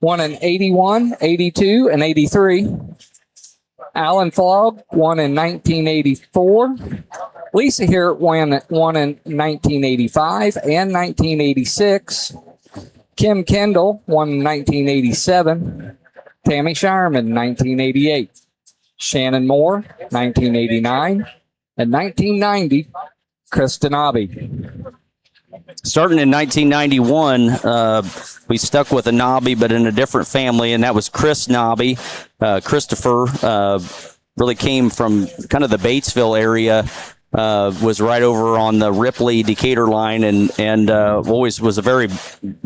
won in 81, 82, and 83. Alan Flog won in 1984. Lisa Hewitt won in 1985 and 1986. Kim Kendall won in 1987. Tammy Shireman, 1988. Shannon Moore, 1989. And 1990, Kristen Obby. Starting in 1991, we stuck with a Nobby, but in a different family, and that was Chris Nobby. Christopher really came from kind of the Batesville area, was right over on the Ripley Decatur line, and always was a very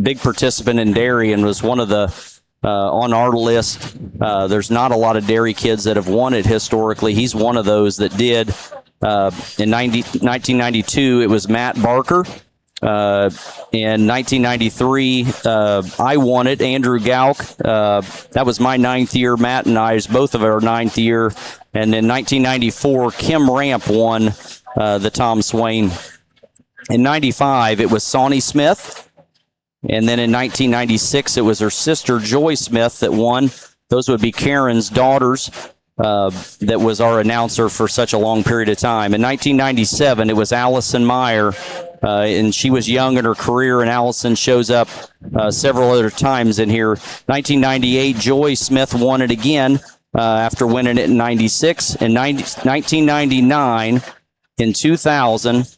big participant in dairy and was one of the on our list. There's not a lot of dairy kids that have won it historically. He's one of those that did. In 1992, it was Matt Barker. In 1993, I won it, Andrew Gauk. That was my 9th year. Matt and I's both of our 9th year. And in 1994, Kim Ramp won the Tom Swain. In 95, it was Sawney Smith. And then in 1996, it was her sister, Joy Smith, that won. Those would be Karen's daughters. That was our announcer for such a long period of time. In 1997, it was Allison Meyer, and she was young in her career, and Allison shows up several other times in here. 1998, Joy Smith won it again after winning it in 96. In 1999, in 2000,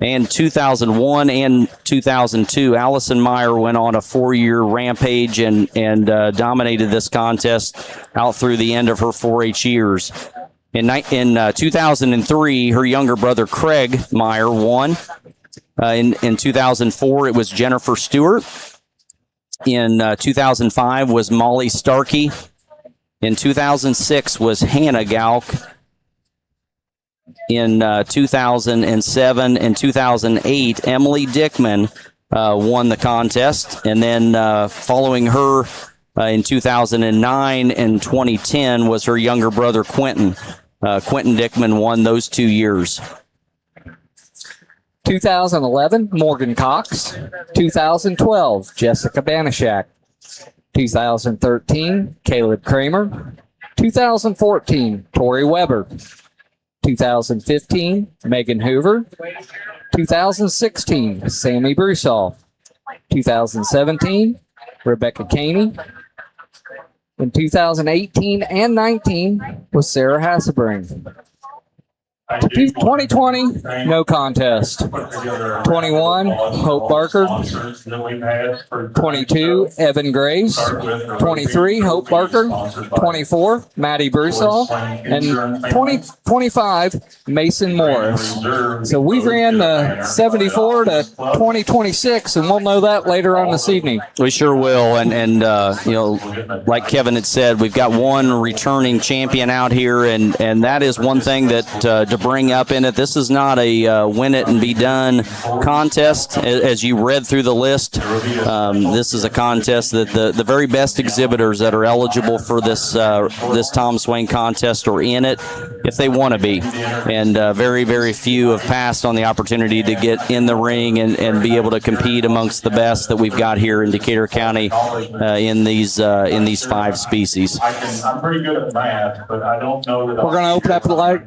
and 2001 and 2002, Allison Meyer went on a 4-year rampage and dominated this contest out through the end of her 4-H years. In 2003, her younger brother Craig Meyer won. In 2004, it was Jennifer Stewart. In 2005 was Molly Starkey. In 2006 was Hannah Gauk. In 2007 and 2008, Emily Dickman won the contest. And then following her in 2009 and 2010 was her younger brother, Quentin. Quentin Dickman won those 2 years. 2011, Morgan Cox. 2012, Jessica Banashak. 2013, Caleb Kramer. 2014, Tori Weber. 2015, Megan Hoover. 2016, Sammy Brusall. 2017, Rebecca Caney. In 2018 and 19 was Sarah Hassebring. 2020, no contest. 21, Hope Barker. 22, Evan Graves. 23, Hope Barker. 24, Maddie Brusall. And 25, Mason Morris. So we ran the 74 to 2026, and we'll know that later on this evening. We sure will. And you know, like Kevin had said, we've got one returning champion out here, and that is one thing that to bring up in it. This is not a win it and be done contest. As you read through the list, this is a contest that the very best exhibitors that are eligible for this Tom Swain contest are in it if they want to be. And very, very few have passed on the opportunity to get in the ring and be able to compete amongst the best that we've got here in Decatur County in these 5 species. I'm pretty good at math, but I don't know that. We're going to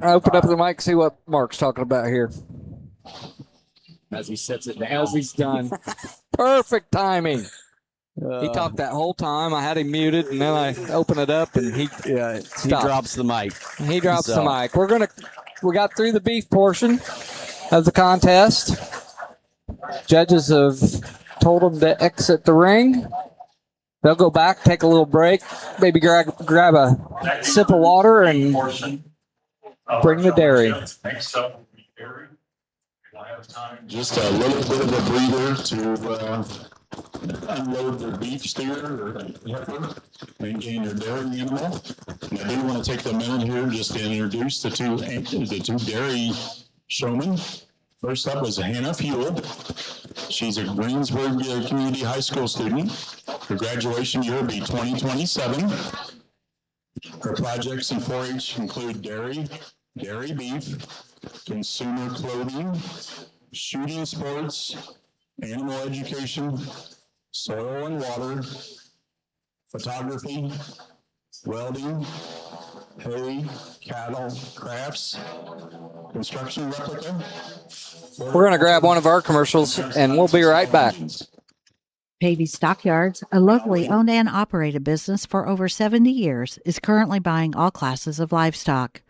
open up the mic, see what Mark's talking about here. As he sets it down, as he's done. Perfect timing. He talked that whole time. I had him muted, and then I open it up, and he drops the mic. He drops the mic. We got through the beef portion of the contest. Judges have told them to exit the ring. They'll go back, take a little break, maybe grab a sip of water, and bring the dairy. Just a little bit of a breather to unload their beef steer or heifer, maintain their dairy animal. And I do want to take a minute here just to introduce the two dairy showmen. First up is Hannah Fuel. She's a Greensburg Community High School student. Her graduation year will be 2027. Her projects in 4-H include dairy beef, consumer clothing, shooting sports, animal education, soil and water, photography, welding, hay, cattle, crafts, construction replica. We're going to grab one of our commercials, and we'll be right back. Pavey Stockyards, a locally owned and operated business for over 70 years, is currently buying all classes of livestock.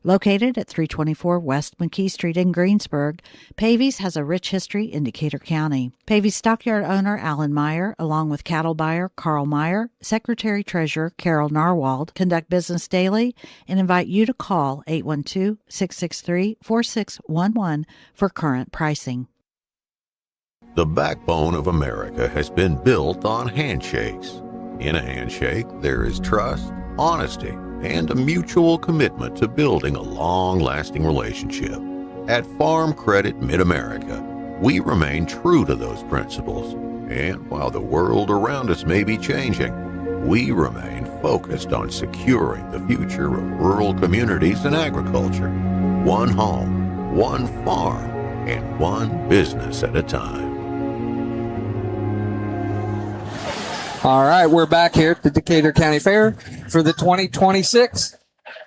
Located at 324 West McKee Street in Greensburg, Pavey's has a rich history in Decatur County. Pavey's stockyard owner Alan Meyer, along with cattle buyer Carl Meyer, Secretary-Treasurer Carol Narwald, conduct business daily and invite you to call 812-663-4611 for current pricing. The backbone of America has been built on handshakes. In a handshake, there is trust, honesty, and a mutual commitment to building a long-lasting relationship. At Farm Credit Mid-America, we remain true to those principles. And while the world around us may be changing, we remain focused on securing the future of rural communities and agriculture. One home, one farm, and one business at a time. All right, we're back here at the Decatur County Fair for the 2026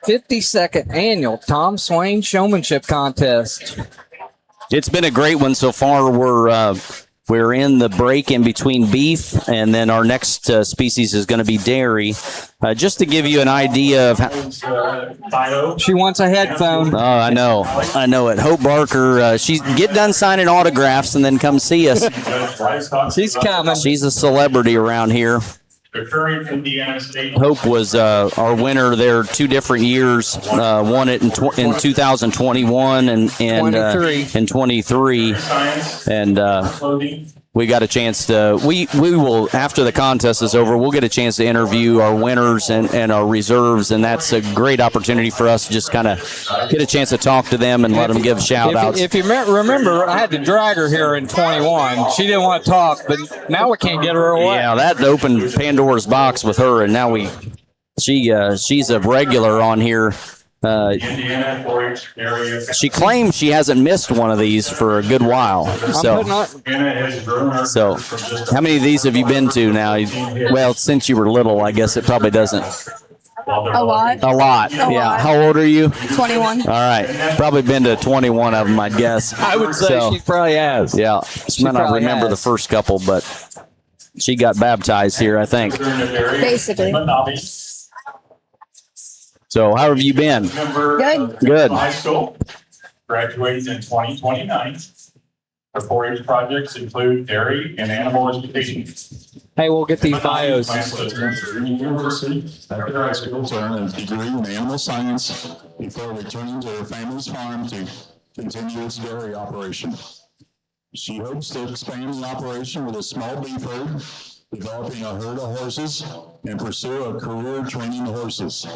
52nd Annual Tom Swain Showmanship Contest. It's been a great one so far. We're in the break in between beef, and then our next species is going to be dairy. Just to give you an idea of how... She wants a headphone. Oh, I know it. Hope Barker, she's get done signing autographs and then come see us. She's coming. She's a celebrity around here. The current Indiana State. Hope was our winner there 2 different years. Won it in 2021 and 23. And we got a chance to we will, after the contest is over, we'll get a chance to interview our winners and our reserves, and that's a great opportunity for us to just kind of get a chance to talk to them and let them give shout outs. If you remember, I had to drag her here in 21. She didn't want to talk, but now we can't get her away. Yeah, that opened Pandora's box with her, and now she's a regular on here. Indiana 4-H area. She claims she hasn't missed one of these for a good while. So how many of these have you been to now? Well, since you were little, I guess it probably doesn't. A lot. A lot. Yeah. How old are you? 21. All right. Probably been to 21 of them, I'd guess. I would say she probably has. Yeah. She might not remember the first couple, but she got baptized here, I think. Basically. So how have you been? Good. Good. High school, graduating in 2029. Our 4-H projects include dairy and animal education. Hey, we'll get these bios. Plans to attend Green University after high school to earn a degree in animal science before returning to her family's farm to continue its dairy operation. She hopes to expand the operation with a small beef herd, developing a herd of horses, and pursue a career training horses.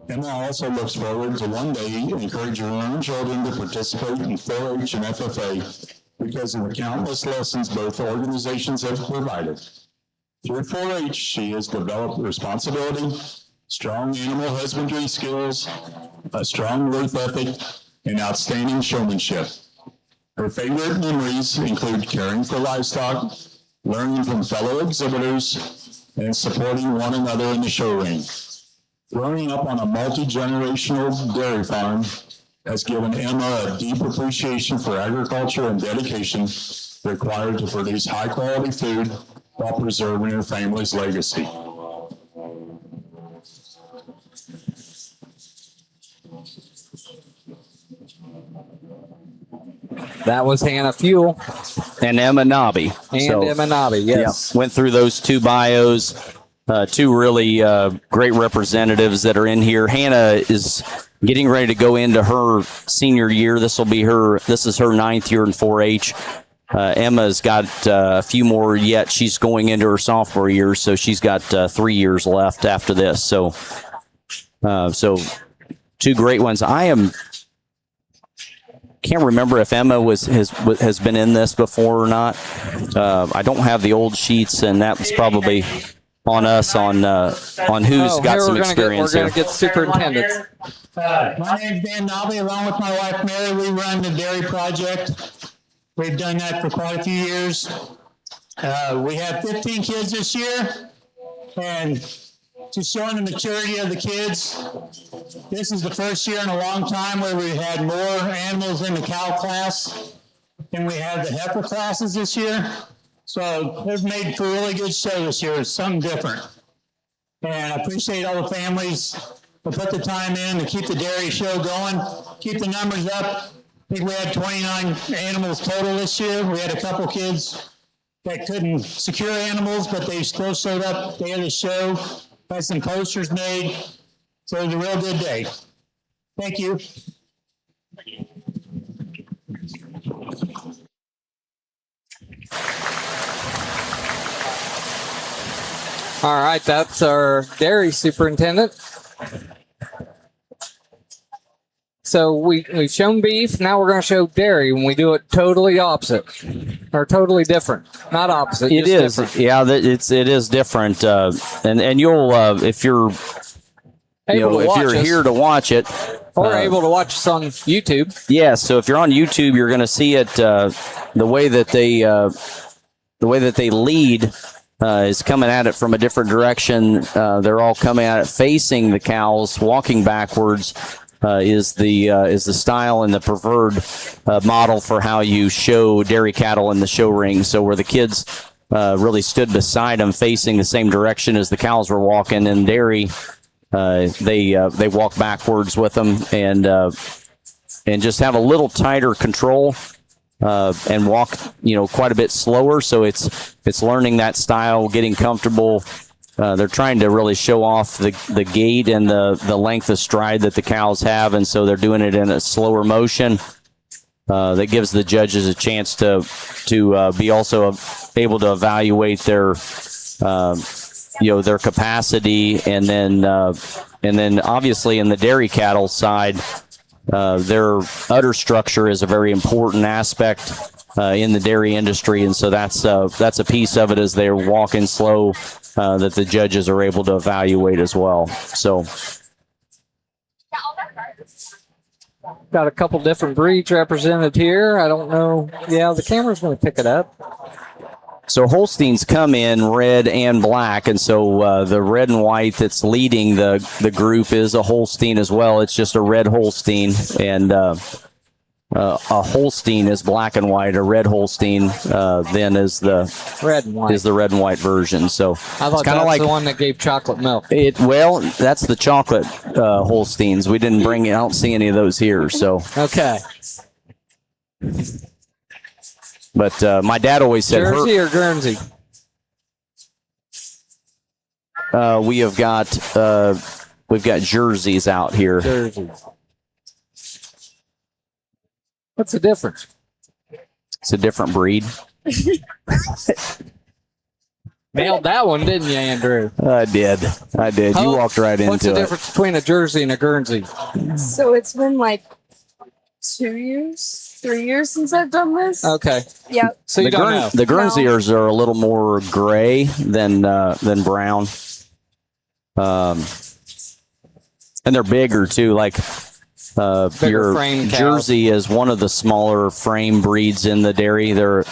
Emma also looks forward to one day encouraging her own children to participate in 4-H and FFA because of the countless lessons both organizations have provided. Through 4-H, she has developed responsibility, strong animal husbandry skills, a strong work ethic, and outstanding showmanship. Her favorite memories include caring for livestock, learning from fellow exhibitors, and supporting one another in the show ring. Growing up on a multi-generational dairy farm has given Emma a deep appreciation for agriculture and dedication required to produce high-quality food while preserving her family's legacy. That was Hannah Fuel And Emma Nobby. and Emma Nobby. Yes. Yeah, went through those 2 bios. 2 really great representatives that are in here. Hannah is getting ready to go into her senior year. This is her 9th year in 4-H. Emma's got a few more yet. She's going into her sophomore year, so she's got 3 years left after this. So 2 great ones. Can't remember if Emma has been in this before or not. I don't have the old sheets, and that was probably on us on who's got some experience We're here. going to get superintendents. My name's Dan Nobby. Along with my wife Mary, we run the dairy project. We've done that for quite a few years. We have 15 kids this year. And just showing the maturity of the kids. This is the first year in a long time where we had more animals in the cow class than we had the heifer classes this year. So they've made for a really good show this year. It's something different. And I appreciate all the families who put the time in to keep the dairy show going, keep the numbers up. I think we had 29 animals total this year. We had a couple kids that couldn't secure animals, but they still showed up day of the show. Had some posters made. So it was a real good day. Thank you. All right, that's our dairy superintendent. So we've shown beef. Now we're going to show dairy, and we do it totally opposite or totally different. Not opposite. It just is, different. yeah. It is different, and you'll if you're Able to if watch you're us, here to watch it, or able to watch us on YouTube. yeah. So if you're on YouTube, you're going to see it the way that they lead. Is coming at it from a different direction. They're all coming at it facing the cows, walking backwards. Is the style and the preferred model for how you show dairy cattle in the show ring. So where the kids really stood beside them, facing the same direction as the cows were walking, and dairy they walk backwards with them and just have a little tighter control. And walk, quite a bit slower. So it's learning that style, getting comfortable. They're trying to really show off the gait and the length of stride that the cows have, and so they're doing it in a slower motion. That gives the judges a chance to be also able to evaluate their their capacity, and then obviously in the dairy cattle side. Their udder structure is a very important aspect in the dairy industry, and so that's a piece of it as they're walking slow that the judges are able to evaluate as well. So, Got a couple different breeds represented here. I don't know. Yeah, the camera's going to pick it up. So Holsteins come in red and black, and so the red and white that's leading the group is a Holstein as well. It's just a red Holstein, and a Holstein is black and white. A red Holstein then is the red and white red and white version. So I thought it's kind of that's like the one that gave chocolate milk. That's the chocolate Holsteins. We didn't bring it. I don't see any of those here. So Okay. But my dad always said Jersey or Guernsey? we've got jerseys out here. Jersey. What's the difference? It's a different breed. Nailed that one, didn't you, Andrew? I did. You walked right into What's the it. difference between a Jersey and a Guernsey? So it's been like 2 years, 3 years since I've done this. Okay. Yep. So you don't know. The Guernseys are a little more gray than brown, and they're bigger too. Like your frame cows. Jersey is one of the smaller frame breeds in the dairy. Their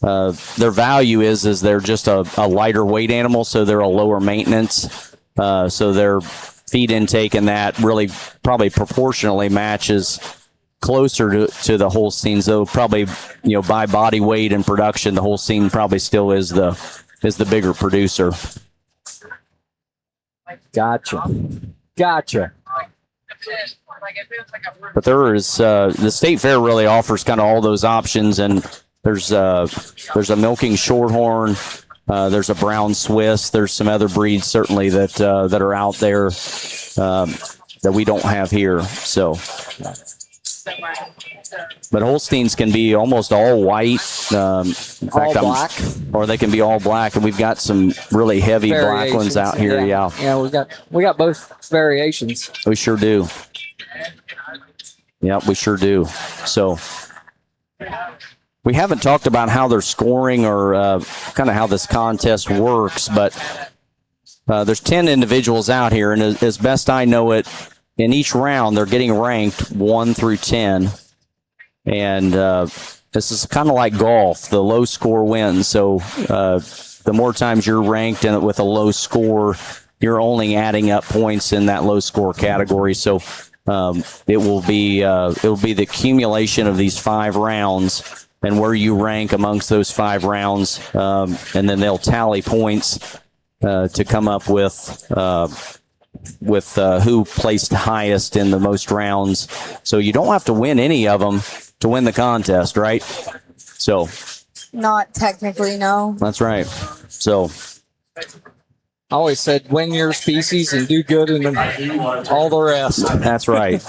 value is they're just a lighter weight animal, so they're a lower maintenance. So their feed intake and that really probably proportionally matches closer to the Holsteins, though probably by body weight and production, the Holstein probably still is the bigger producer. Gotcha. But there is the state fair really offers kind of all those options, and there's a milking shorthorn, there's a brown Swiss, there's some other breeds certainly that are out there that we don't have here. So. But Holsteins can be almost all white, in fact, All black? or they can be all black, and we've got some really heavy black ones out here. Yeah, we got both variations. we sure do. Yeah, we sure do. So we haven't talked about how they're scoring or kind of how this contest works, but there's 10 individuals out here, and as best I know it, in each round, they're getting ranked 1 through 10. And this is kind of like golf. The low score wins. So the more times you're ranked and with a low score, you're only adding up points in that low score category. So it will be the accumulation of these 5 rounds and where you rank amongst those 5 rounds, and then they'll tally points to come up with who placed highest in the most rounds. So you don't have to win any of them to win the contest, right? So Not technically, no. that's right. So I always said win your species and do good in all the rest. that's right.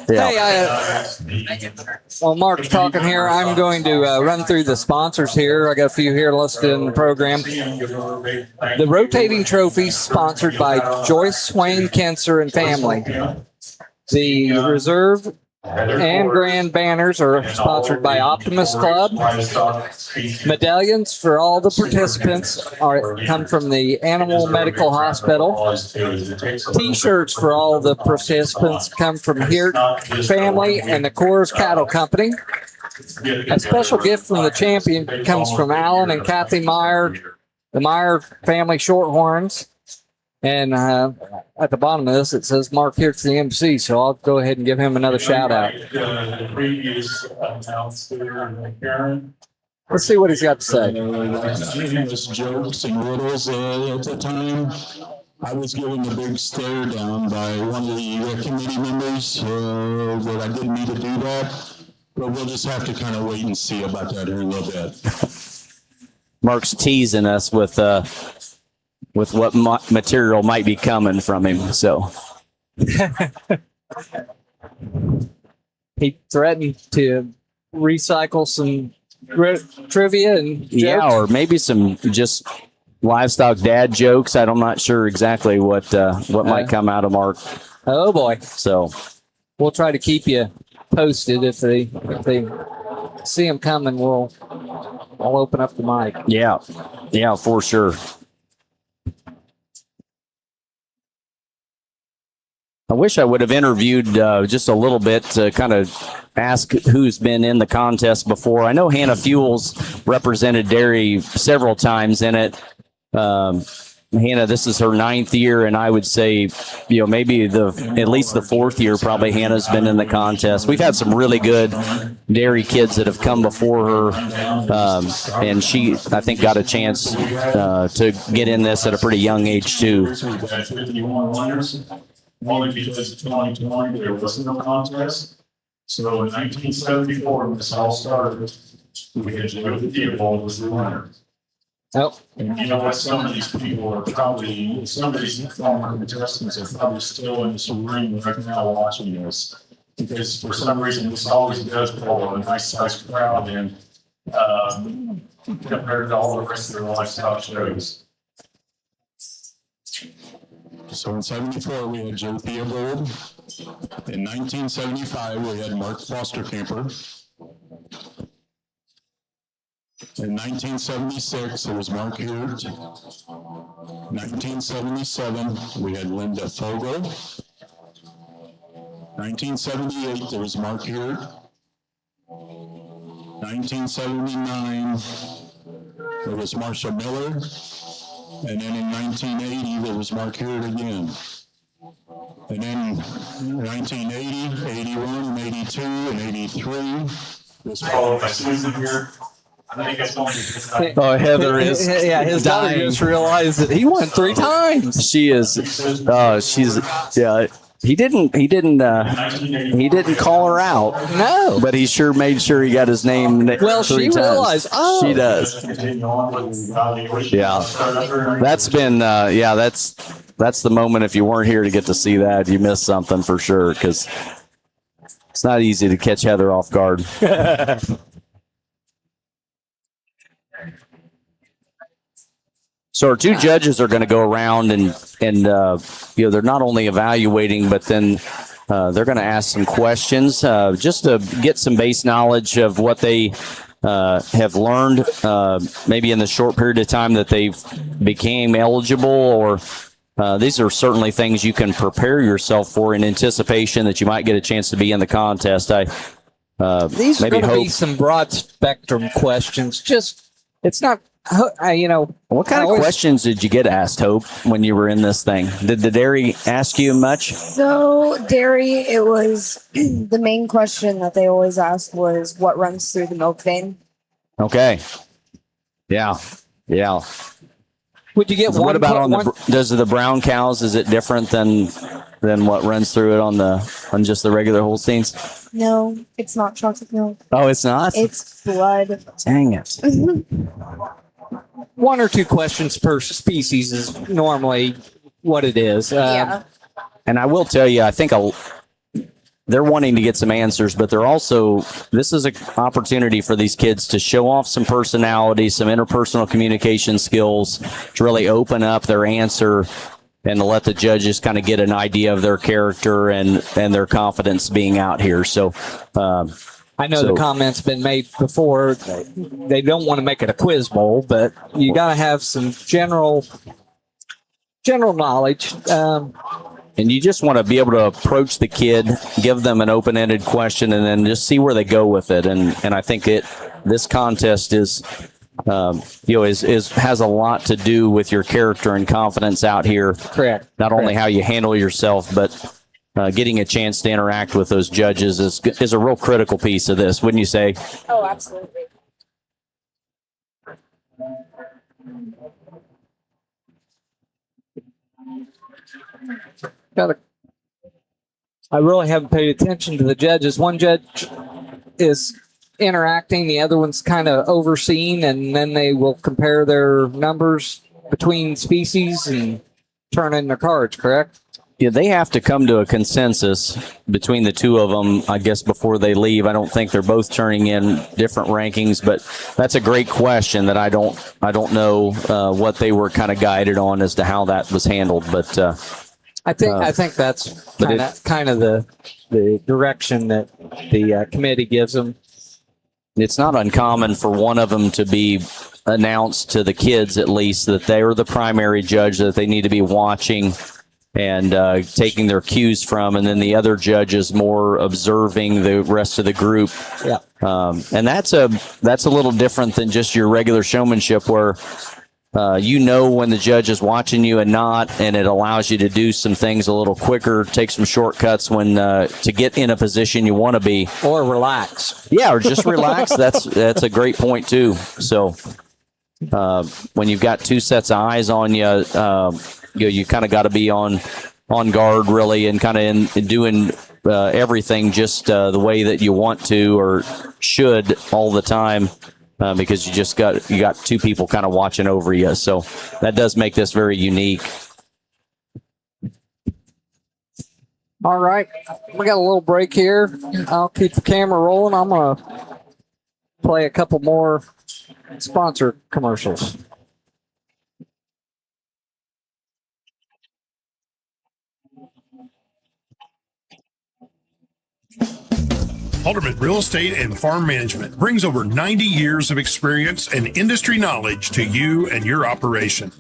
Yeah. Hey, while Mark's talking here, I'm going to run through the sponsors here. I got a few here listed in the program. The rotating trophies sponsored by Joyce Swain Kenser and family. The reserve and grand banners are sponsored by Optimist Club. Medallions for all the participants come from the Animal Medical Hospital. T-shirts for all the participants come from Hirt Family and the Coors Cattle Company. A special gift from the champion comes from Alan and Kathy Meyer, the Meyer Family Shorthorns. And at the bottom of this, it says Mark Hirt's the MC, so I'll go ahead and give him another shout out. Let's see what he's got to say. Just jokes and riddles at the time. I was given a big stare down by one of the committee members that I didn't need to do that. But we'll just have to kind of wait and see about that here in a little bit. Mark's teasing us with what material might be coming from him. So he threatened to recycle some trivia and jokes. yeah, or maybe some just livestock dad jokes. I'm not sure exactly what might come out of Mark. Oh boy! So We'll try to keep you posted if they see him coming. I'll open up the mic. yeah, for sure. I wish I would have interviewed just a little bit to kind of ask who's been in the contest before. I know Hannah Fuels represented dairy several times in it. Hannah, this is her 9th year, and I would say, maybe at least the 4th year, probably Hannah's been in the contest. We've had some really good dairy kids that have come before her, and she, I think, got a chance to get in this at a pretty young age, too. We've had 51 winners. Only because of 2020 there wasn't a contest. So in 1974, when this all started, we had Joe Theobald was the winner. Oh, And you know what? Some of these people are probably, some of these former contestants are probably still in this room right now watching this. Because for some reason, this always does pull a nice sized crowd in compared to all the rest of their lifestyle shows. So in 74, we had Joe Theobald. In 1975, we had Mark Foster Camper. In 1976, it was Mark Hirt. 1977, we had Linda Fogel. 1978, there was Mark Hirt. 1979, there was Marcia Miller. And then in 1980, there was Mark Hirt again. And then 1980, 81, and 82, and 83 was followed by Susan here. I think it's going to be. Oh, Heather is his daughter dying. just realized that he won 3 times. She is. He didn't call her out. No. But he sure made sure he got his name. Well, 3 she times. realized. Oh, She does. Yeah. That's been. That's the moment. If you weren't here to get to see that, you missed something for sure. Because it's not easy to catch Heather off guard. So our 2 judges are going to go around and they're not only evaluating, but then they're going to ask some questions just to get some base knowledge of what they have learned, maybe in the short period of time that they've became eligible, or these are certainly things you can prepare yourself for in anticipation that you might get a chance to be in the contest. these are going to be some broad spectrum questions. It's not What kind of questions did you get asked, Hope, when you were in this thing? Did the dairy ask you much? So dairy, it was the main question that they always asked was what runs through the milk vein. Okay. Yeah. Yeah. Would you get one? What about does the brown cows? Is it different than what runs through it on just the regular Holsteins? No, it's not chocolate milk. Oh, it's not? It's blood. Dang it. One or two questions per species is normally what it is. Yeah. And I will tell you, I think they're wanting to get some answers, but this is an opportunity for these kids to show off some personality, some interpersonal communication skills, to really open up their answer and to let the judges kind of get an idea of their character and their confidence being out here. So, I know the comment's been made before. They don't want to make it a quiz bowl, but you got to have some general knowledge. And you just want to be able to approach the kid, give them an open-ended question, and then just see where they go with it. And I think this contest is has a lot to do with your character and confidence out here. Correct. Not only how you handle yourself, but getting a chance to interact with those judges is a real critical piece of this, wouldn't you say? Oh, absolutely. I really haven't paid attention to the judges. One judge is interacting, the other one's kind of overseeing, and then they will compare their numbers between species and turn in their cards, correct? Yeah, they have to come to a consensus between the two of them, I guess, before they leave. I don't think they're both turning in different rankings, but that's a great question that I don't know what they were kind of guided on as to how that was handled, but I think that's kind of the direction that the committee gives them. It's not uncommon for one of them to be announced to the kids, at least, that they are the primary judge that they need to be watching and taking their cues from, and then the other judge is more observing the rest of the group. Yeah. And that's a little different than just your regular showmanship, where when the judge is watching you and not, and it allows you to do some things a little quicker, take some shortcuts when to get in a position you want to be, or relax. Yeah, or just relax. That's a great point too. So when you've got two sets of eyes on you, you kind of got to be on guard, really, and kind of in doing everything just the way that you want to or should all the time. Because you got two people kind of watching over you, so that does make this very unique. All right, we got a little break here. I'll keep the camera rolling. I'm gonna play a couple more sponsor commercials. Halderman Real Estate and Farm Management brings over 90 years of experience and industry knowledge to you and your operation.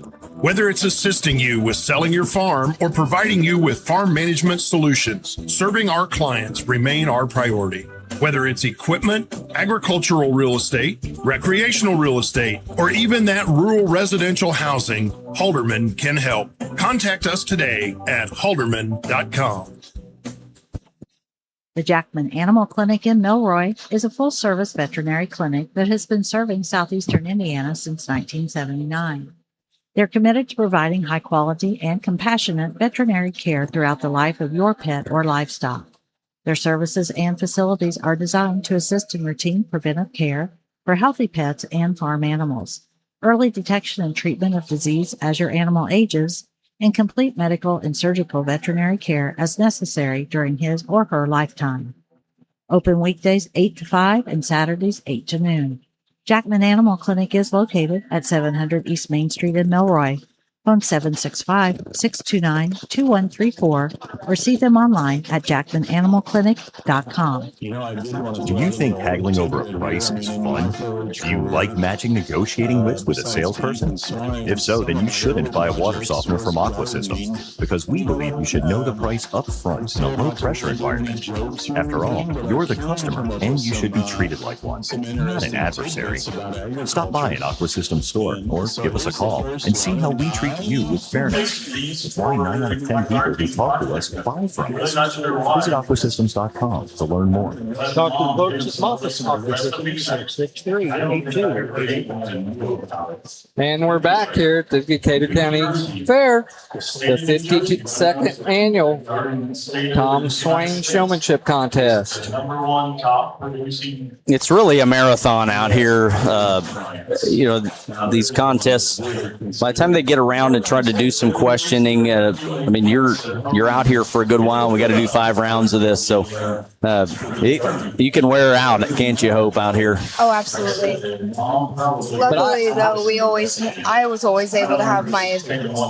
Whether it's assisting you with selling your farm or providing you with farm management solutions, serving our clients remain our priority. Whether it's equipment, agricultural real estate, recreational real estate, or even that rural residential housing, Halderman can help. Contact us today at halderman.com. The Jackman Animal Clinic in Milroy is a full-service veterinary clinic that has been serving southeastern Indiana since 1979. They're committed to providing high-quality and compassionate veterinary care throughout the life of your pet or livestock. Their services and facilities are designed to assist in routine preventive care for healthy pets and farm animals, early detection and treatment of disease as your animal ages, and complete medical and surgical veterinary care as necessary during his or her lifetime. Open weekdays 8 to 5 and Saturdays 8 to noon. Jackman Animal Clinic is located at 700 East Main Street in Milroy. Phone 765-629-2134 or see them online at jackmananimalclinic.com. Do you think haggling over a price is fun? Do you like matching negotiating wits with a salesperson? If so, then you shouldn't buy a water softener from Aqua Systems, because we believe you should know the price up front in a low-pressure environment. After all, you're the customer, and you should be treated like one, not an adversary. Stop by an Aqua Systems store or give us a call and see how we treat you with fairness. It's why 9 out of 10 people who talk to us buy from us. Visit aquasystems.com to learn more. Talk to the folks at Office 663-8288. And we're back here at the Decatur County Fair, the 52nd annual Tom Swain Showmanship Contest. It's really a marathon out here. These contests, by the time they get around and try to do some questioning, you're out here for a good while. We got to do 5 rounds of this, so you can wear out, can't you, Hope, out here? Oh, absolutely. Luckily, though, I was always able to have my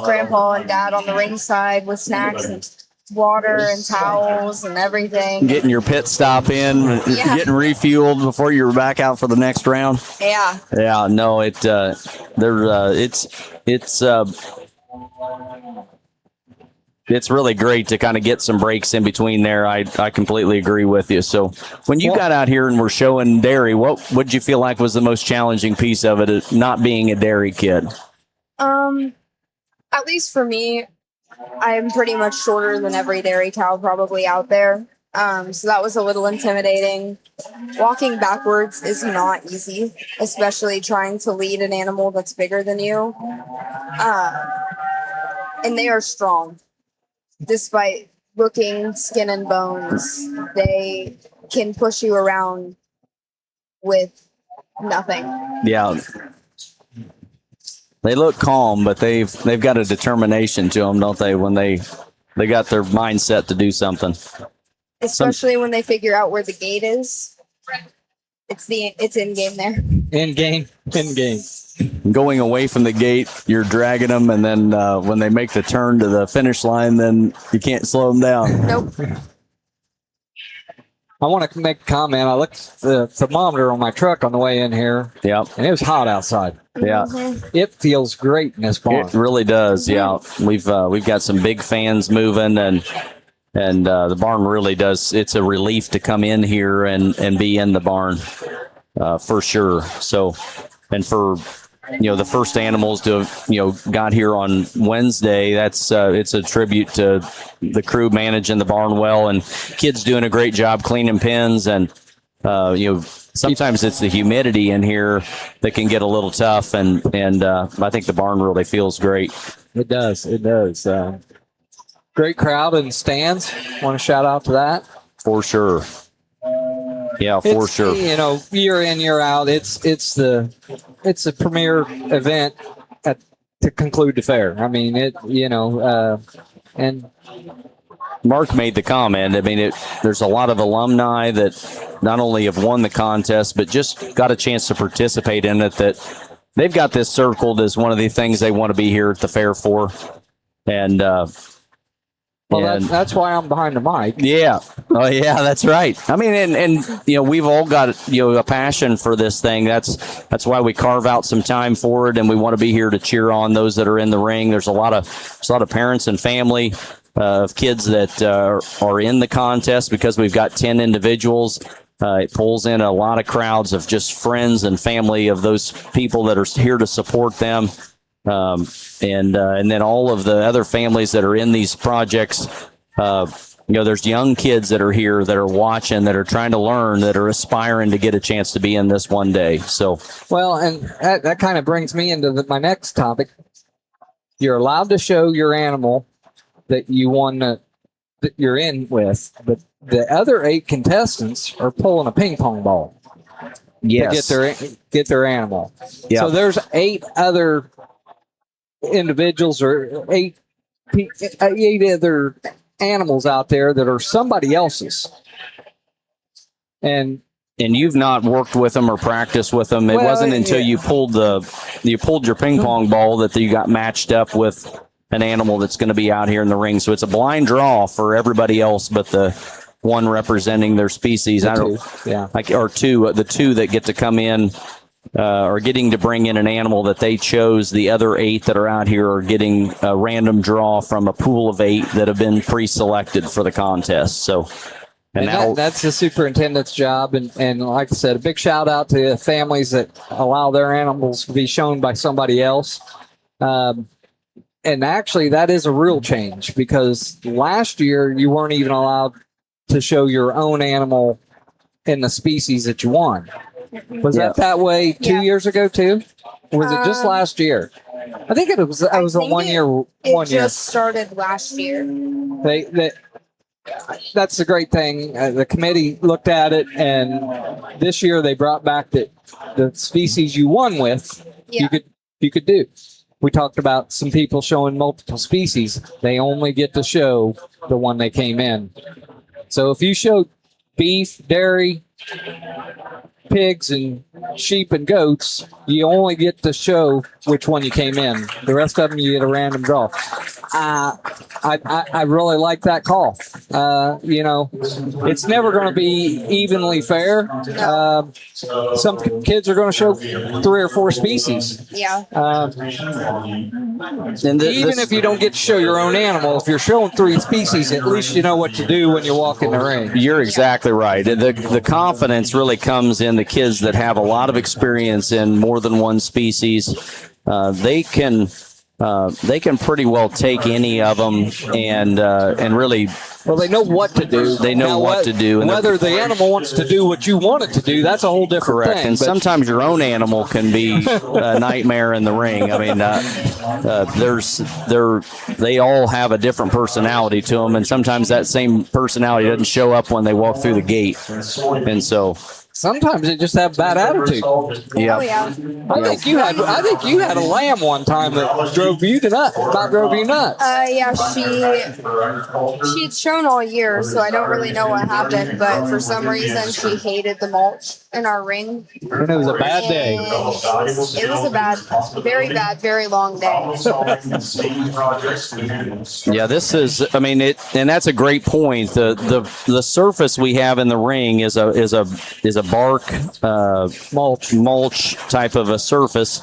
grandpa and dad on the ringside with snacks and water and towels and everything. Getting your pit stop in, getting refueled before you're back out for the next round. Yeah. Yeah, no, it's really great to kind of get some breaks in between there. I completely agree with you. So when you got out here and were showing dairy, what did you feel like was the most challenging piece of it, not being a dairy kid? At least for me, I'm pretty much shorter than every dairy cow probably out there. So that was a little intimidating. Walking backwards is not easy, especially trying to lead an animal that's bigger than you. And they are strong. Despite looking skin and bones, they can push you around with nothing. Yeah. They look calm, but they've got a determination to them, don't they, when they got their mindset to do something. Especially when they figure out where the gate is. It's in game there. In game. Going away from the gate, you're dragging them, and then when they make the turn to the finish line, then you can't slow them down. Nope. I want to make a comment. I looked at the thermometer on my truck on the way in here. Yep. And it was hot outside. Yeah. It feels great in this barn. It really does. Yeah. We've got some big fans moving, and the barn really does. It's a relief to come in here and be in the barn for sure. So, and for the first animals to have, got here on Wednesday, that's it's a tribute to the crew managing the barn well, and kids doing a great job cleaning pens, and sometimes it's the humidity in here that can get a little tough, and I think the barn really feels great. It does. Great crowd in the stands. Want to shout out to that for sure. Yeah, for sure. Year in, year out, it's a premier event to conclude the fair. I mean, and Mark made the comment. I mean, there's a lot of alumni that not only have won the contest, but just got a chance to participate in it, that they've got this circled as one of the things they want to be here at the fair for. And, that's why I'm behind the mic. Yeah. Oh, yeah, that's right. I mean, and we've all got, a passion for this thing. That's why we carve out some time for it, and we want to be here to cheer on those that are in the ring. There's a lot of parents and family of kids that are in the contest, because we've got 10 individuals. It pulls in a lot of crowds of just friends and family of those people that are here to support them. And then all of the other families that are in these projects, there's young kids that are here that are watching, that are trying to learn, that are aspiring to get a chance to be in this one day. So, well, and that kind of brings me into my next topic. You're allowed to show your animal that that you're in with, but the other 8 contestants are pulling a ping pong ball. Yes. To get their animal. Yeah. So there's 8 other individuals, or 8 other animals out there that are somebody else's, and and you've not worked with them or practiced with them. It Well, wasn't until yeah. you pulled your ping pong ball that you got matched up with an animal that's going to be out here in the ring. So it's a blind draw for everybody else, but the one representing their species. I don't, Yeah. like, or the two that get to come in. Are getting to bring in an animal that they chose. The other 8 that are out here are getting a random draw from a pool of 8 that have been pre-selected for the contest. So, And that's the superintendent's job. And like I said, a big shout out to the families that allow their animals to be shown by somebody else. And actually, that is a real change, because last year you weren't even allowed to show your own animal in the species that you won. Was that way 2 years ago too? Or was it just last year? I think it was. It was a 1 year. It just started last year. That's the great thing. The committee looked at it, and this year they brought back that the species you won with, you could do. We talked about some people showing multiple species. They only get to show the one they came in. So if you show beef, dairy, pigs, and sheep and goats, you only get to show which one you came in. The rest of them you get a random draw. I really like that call. It's never going to be evenly fair. Some kids are going to show 3 or 4 species. Yeah. Even if you don't get to show your own animal, if you're showing 3 species, at least you know what to do when you walk in the ring. You're exactly right. The confidence really comes in the kids that have a lot of experience in more than one species. They can pretty well take any of them and really. Well, they know what to do. They know what to do. And whether the animal wants to do what you want it to do, that's a whole different thing. And sometimes your own animal can be a nightmare in the ring. I mean, they all have a different personality to them, and sometimes that same personality doesn't show up when they walk through the gate. And so sometimes they just have bad attitude. Yeah. Oh, yeah. I think you had a lamb one time that drove you nuts. Yeah, she'd shown all year, so I don't really know what happened, but for some reason she hated the mulch in our ring. And it was a bad day. It was a very bad, very long day. Yeah, this is. I mean, and that's a great point. The surface we have in the ring is a bark mulch type of a surface,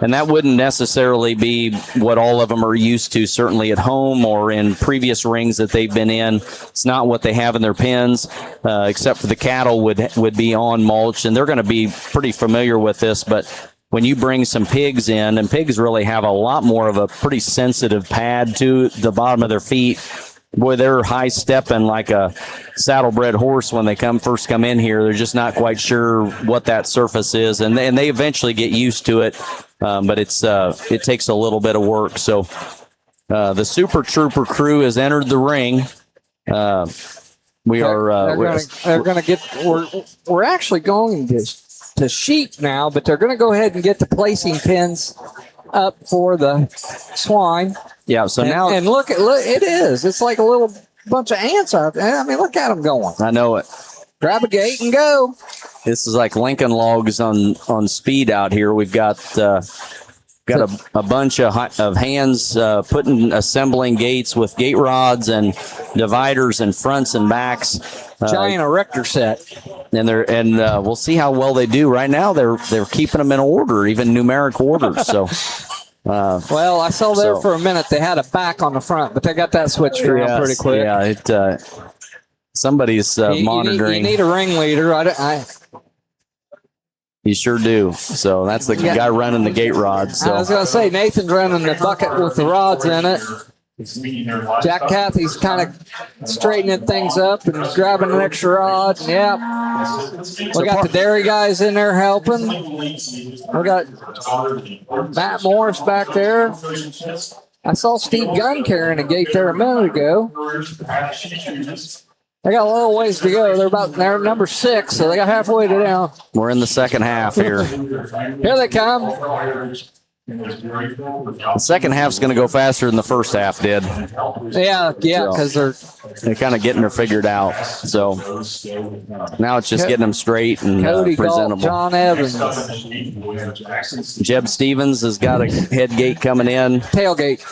and that wouldn't necessarily be what all of them are used to. Certainly at home or in previous rings that they've been in, it's not what they have in their pens. Except for the cattle would be on mulch, and they're going to be pretty familiar with this. But when you bring some pigs in, and pigs really have a lot more of a pretty sensitive pad to the bottom of their feet. Boy, they're high stepping like a saddlebred horse when they first come in here. They're just not quite sure what that surface is, and they eventually get used to it. But it takes a little bit of work. So the Super Trooper crew has entered the ring. We're actually going to sheep now, but they're going to go ahead and get the placing pins up for the swine. Yeah, so now and look, it is. It's like a little bunch of ants out there. I mean, look at them going. I know it. Grab a gate and go. This is like Lincoln Logs on speed out here. We've got a bunch of hands assembling gates with gate rods and dividers and fronts and backs. Giant erector set. And we'll see how well they do. Right now, they're keeping them in order, even numeric order. So. Well, I saw there for a minute they had a back on the front, but they got that switched around pretty quick. Yeah, somebody's monitoring. You need a ringleader. You sure do. So that's the guy running the gate rods. So. I was going to say, Nathan's running the bucket with the rods in it. Jack Cathy's kind of straightening things up and grabbing an extra rod. Yeah. We got the dairy guys in there helping. We got Matt Morris back there. I saw Steve Gunn carrying a gate there a minute ago. They got a little ways to go. They're number 6, so they got halfway to down. We're in the second half here. Here they come. The second half's going to go faster than the first half did. Yeah, because They're kind of getting her figured out. So now it's just getting them straight and Cody Galt, presentable. John Evans, Jeb Stevens has got a head gate coming in. tailgate.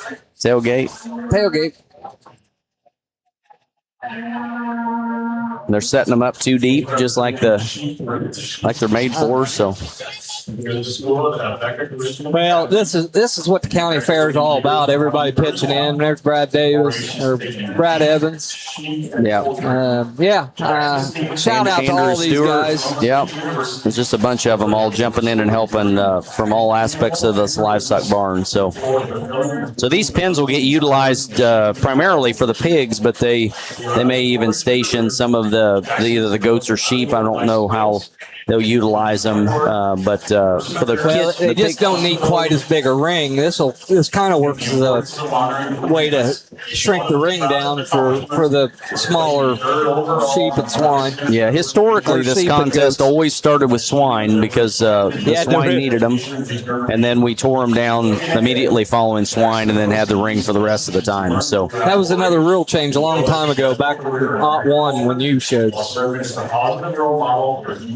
They're setting them up too deep, just like they're made for. So, Well, this is what the county fair is all about. Everybody pitching in. There's Brad Evans. yeah. Shout out to Andrew all these Stewart. guys. Yep. There's just a bunch of them all jumping in and helping from all aspects of this livestock barn. So these pens will get utilized primarily for the pigs, but they may even station some of either the goats or sheep. I don't know how they'll utilize them, but for the kids, They just don't need quite as big a ring. This kind of works as a way to shrink the ring down for the smaller sheep and swine. Yeah, historically, Or this sheep and contest goats. always started with swine because the swine needed them, and then we tore them down immediately following swine, and then had the ring for the rest of the time. So That was another rule change a long time ago, back in '01 when you showed.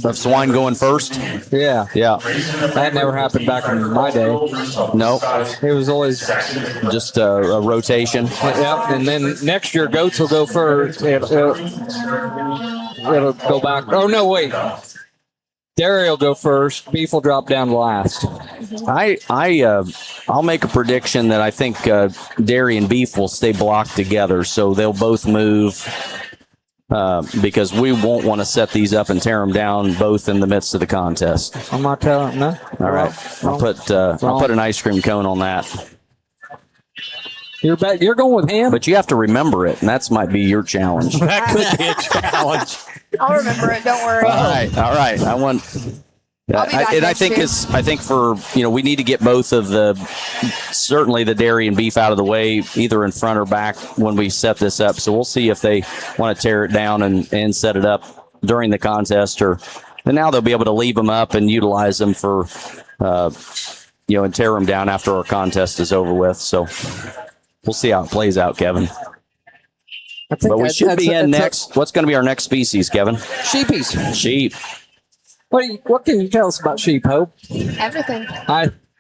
of swine going first, Yeah, yeah, that never happened back in my day. no, It was always, just a rotation. yep. And then next year, goats will go first. It'll go back. Oh no, wait. Dairy will go first. Beef will drop down last. I'll make a prediction that I think dairy and beef will stay blocked together, so they'll both move. Because we won't want to set these up and tear them down both in the midst of the contest. I'm not telling. No. All right, I'll put an ice cream cone on that. You're back. You're going with ham. But you have to remember it, and that might be your challenge. That could be a challenge. I'll remember it. Don't worry. All right. I want. I'll be back I next think year. I think for we need to get both of certainly the dairy and beef out of the way, either in front or back when we set this up. So we'll see if they want to tear it down and set it up during the contest, and now they'll be able to leave them up and utilize them for and tear them down after our contest is over with. So we'll see how it plays out, Kevin. But we should be in next. What's going to be our next species, Kevin? Sheepies. Sheep. What can you tell us about sheep, Hope? Everything.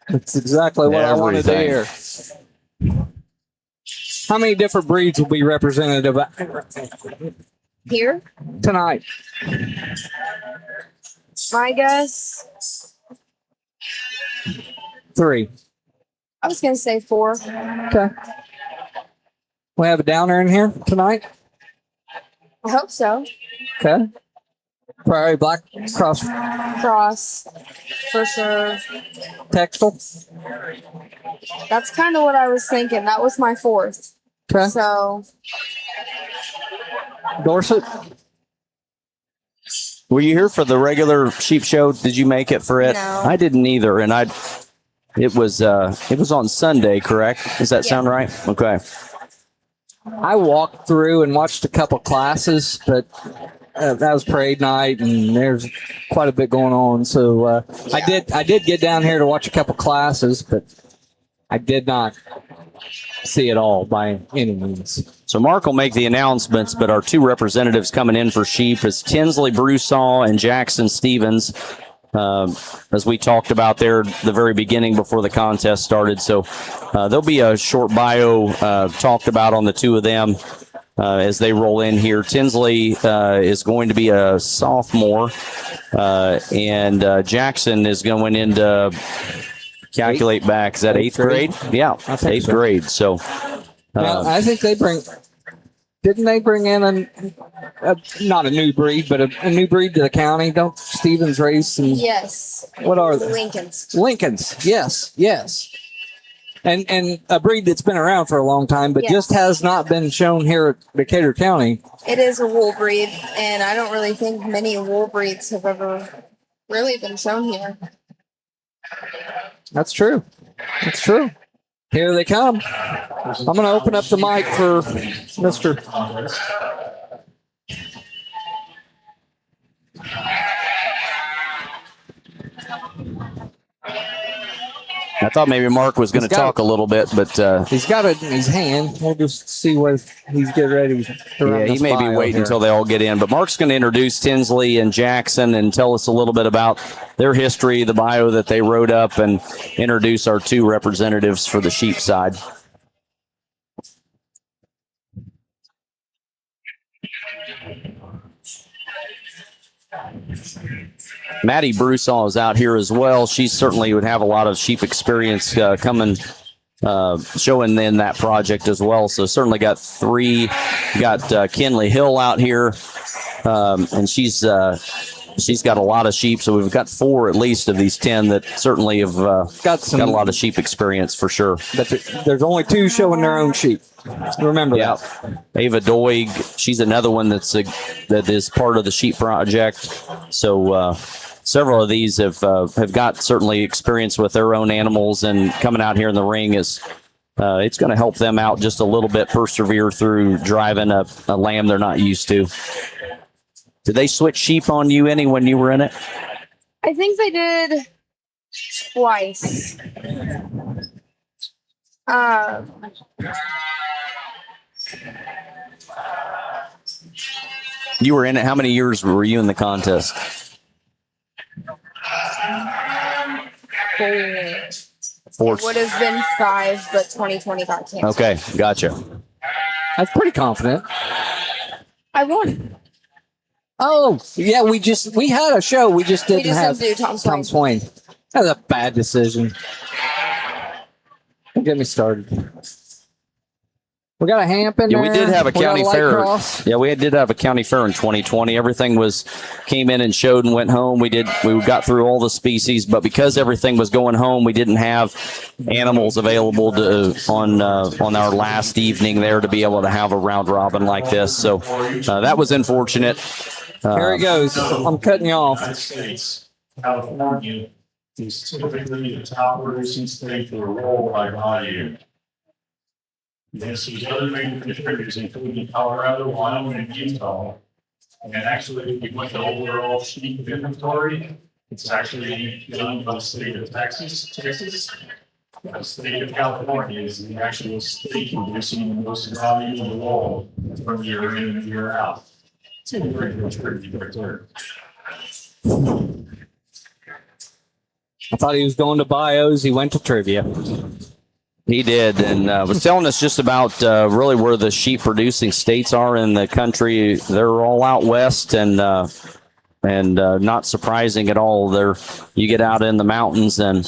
That's exactly what I wanted to hear. How many different breeds will be represented Here, tonight? my guess, 3. I was going to say 4. Okay. We have a downer in here tonight. I hope so. Okay. Prairie black cross Cross, for sure. textile. That's kind of what I was thinking. That was my 4th. Okay. So, Dorset. Were you here for the regular sheep show? Did you make it for it? No. I didn't either, and it was on Sunday, correct? Does that sound right? Okay. I walked through and watched a couple classes, but that was parade night, and there's quite a bit going on. So I did get down here to watch a couple classes, but I did not see it all by any means. So Mark will make the announcements, but our 2 representatives coming in for sheep is Tinsley Broussard and Jackson Stevens. As we talked about there at the very beginning before the contest started. So there'll be a short bio talked about on the 2 of them as they roll in here. Tinsley is going to be a sophomore, and Jackson is going into calculate back. Is that 8th grade? Yeah, 8th grade. So Now, I think didn't they bring in not a new breed, but a new breed to the county? Don't Stevens race some? yes. What are they? Lincolns. Lincolns. Yes. And a breed that's been around for a long time, but Yes. just has not been shown here at Decatur County. It is a wool breed, and I don't really think many wool breeds have ever really been shown here. That's true. Here they come. I'm going to open up the mic for Mr. I thought maybe Mark was going to talk a little bit, but he's got it in his hand. We'll just see what he's getting ready to run. Yeah, he may be waiting until they all get in. But Mark's going to introduce Tinsley and Jackson and tell us a little bit about their history, the bio that they wrote up, and introduce our two representatives for the sheep side. Maddie Broussard is out here as well. She certainly would have a lot of sheep experience coming, showing in that project as well. So certainly got three. Got Kinley Hill out here, and she's got a lot of sheep. So we've got 4 at least of these 10 that certainly have got a lot of sheep experience for sure. But there's only 2 showing their own sheep. Remember that. Ava Doig, she's another one that is part of the sheep project. So several of these have got certainly experience with their own animals, and coming out here in the ring is it's going to help them out just a little bit, persevere through driving a lamb they're not used to. Did they switch sheep on you any when you were in it? I think they did twice. You were in it. How many years were you in the contest? 4. It would have been 5, but 2020 got canceled. Okay, gotcha. That's pretty confident. I won. Oh, yeah, we had a show. We just didn't have do Tom Swain. That was a bad decision. Don't get me started. We got a hamp in there. We did have a county fair. Cross. Yeah, we did have a county fair in 2020. Everything came in and showed and went home. We got through all the species, but because everything was going home, we didn't have animals available on our last evening there to be able to have a round robin like this. So that was unfortunate. Here he goes. I'm cutting you off. California is typically the top producing state for roll by volume. Yes, these other major contributors, including Colorado, Wyoming, and Utah. And actually, if you went to overall sheep inventory, it's actually done by the state of Texas. The state of California is the actual state producing the most value in the world from year in and year out. It's a very good tribute right there. I thought he was going to bios. He went to trivia. He did, and was telling us just about really where the sheep producing states are in the country. They're all out west, and not surprising at all. You get out in the mountains and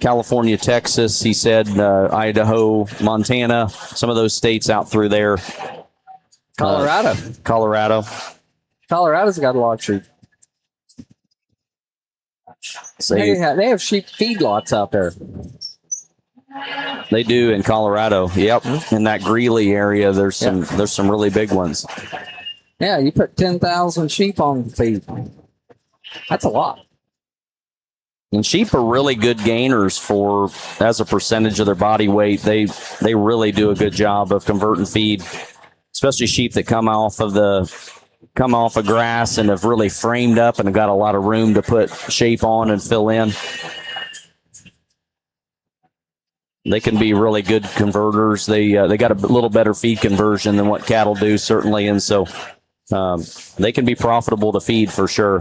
California, Texas. He said Idaho, Montana, some of those states out through there. Colorado's got a lot of sheep. So they have sheep feedlots out there. They do in Colorado. Yep, in that Greeley area, there's some really big ones. Yeah, you put 10,000 sheep on feed. That's a lot. And sheep are really good gainers as a percentage of their body weight. They really do a good job of converting feed, especially sheep that come off of grass and have really framed up and have got a lot of room to put shape on and fill in. They can be really good converters. They got a little better feed conversion than what cattle do, certainly, and so they can be profitable to feed for sure.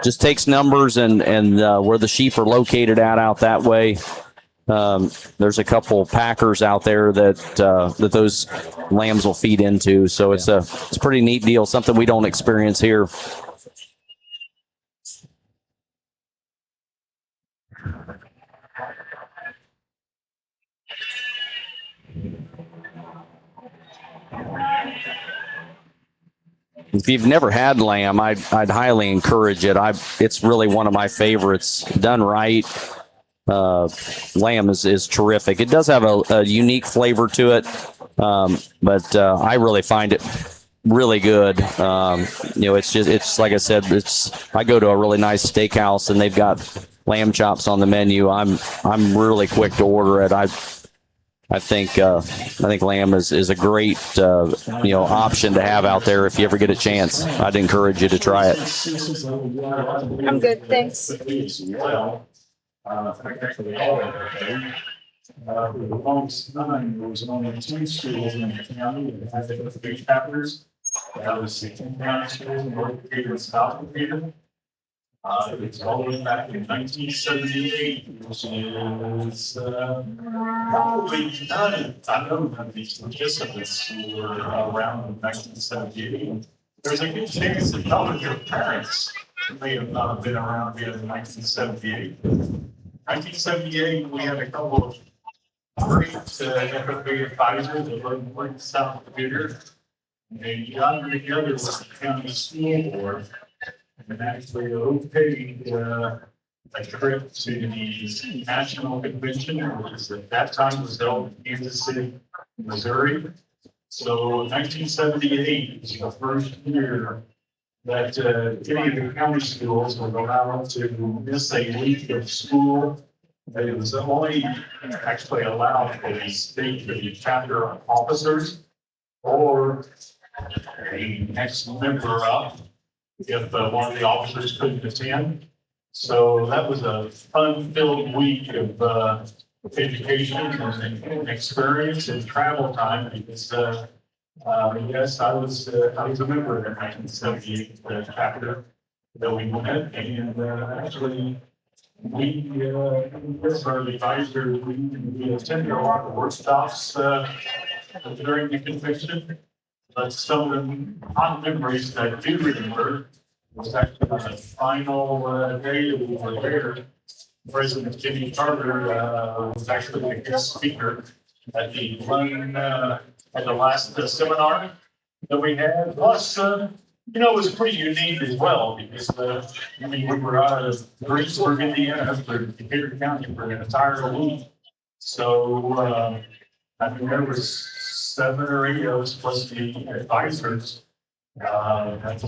Just takes numbers and where the sheep are located out that way. There's a couple packers out there that those lambs will feed into, so it's a pretty neat deal. Something we don't experience here. If you've never had lamb, I'd highly encourage it. It's really one of my favorites. Done right, lamb is terrific. It does have a unique flavor to it, but I really find it really good. It's like I said, I go to a really nice steakhouse and they've got lamb chops on the menu. I'm really quick to order it. I think lamb is a great option to have out there if you ever get a chance. I'd encourage you to try it. I'm good, thanks. Actually, all of it. For the longest time, there was only 2 schools in the county that had FFA chapters. That was the County School in North Decatur and South Decatur. It's all the way back in 1978, which is probably none. I know none of these participants who were around in 1978. There's a good chance that none of your parents may have not been around here in 1978. 1978, we had a couple of great FFA advisors that were South Decatur. They got together with the county school board and actually okayed a trip to the national convention, which at that time was held in Kansas City, Missouri. So 1978 was the first year that any of the county schools were allowed to miss a week of school. It was only actually allowed for the state, for the chapter officers, or a next member up if one of the officers couldn't attend. So that was a fun-filled week of education and experience and travel time because yes, I was a member of the 1978 chapter that we went, and actually we with our advisor we attended a lot of workshops during the convention. But some of the fond memories that I do remember was actually on the final day that we were there. President Jimmy Carter was actually a guest speaker at the last seminar that we had. Plus, it was pretty unique as well because we were out of Greensburg, Indiana, for Decatur County for an entire week. So I mean, there was 7 or 8 of us plus the advisors that packed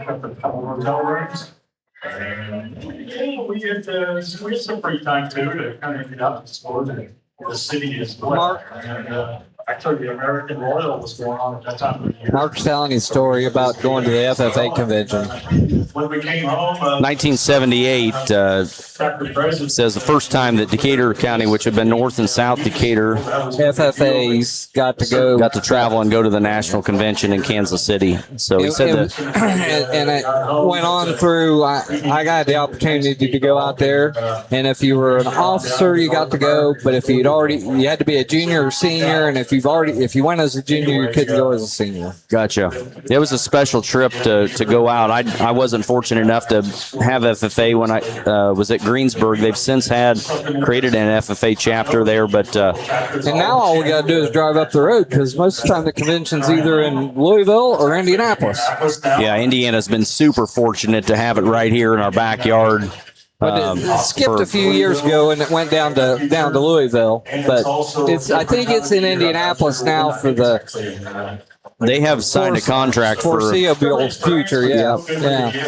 up a couple of hotel rooms. And we had some free time too to kind of get out and explore the city as well. And actually, the American Royal was going on at that time of the year. Mark's telling his story about going to the FFA convention. When we came home, 1978 says the first time that Decatur County, which had been North and South Decatur, FFAs got to travel and go to the national convention in Kansas City. So he said that. And it went on through. I got the opportunity to go out there, and if you were an officer, you got to go. But if you had to be a junior or senior, and if you went as a junior, you couldn't go as a senior. Gotcha. It was a special trip to go out. I wasn't fortunate enough to have FFA when I was at Greensburg. They've since created an FFA chapter there, but and now all we got to do is drive up the road because most of the time the convention's either in Louisville or Indianapolis. Yeah, Indiana's been super fortunate to have it right here in our backyard. But it skipped a few years ago and it went down to Louisville. But I think it's in Indianapolis now for the. They have signed a contract for foreseeable future. Yeah.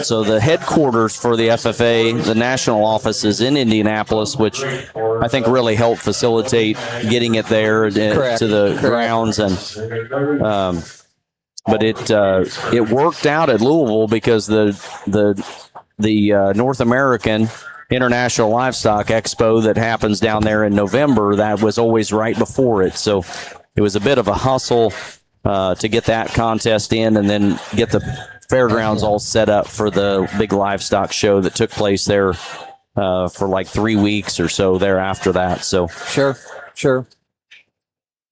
So the headquarters for the FFA, the national office, is in Indianapolis, which I think really helped facilitate getting it there to the grounds. And but it worked out at Louisville because the North American International Livestock Expo that happens down there in November, that was always right before it. So it was a bit of a hustle to get that contest in and then get the fairgrounds all set up for the big livestock show that took place there for like 3 weeks or so thereafter that. So Sure.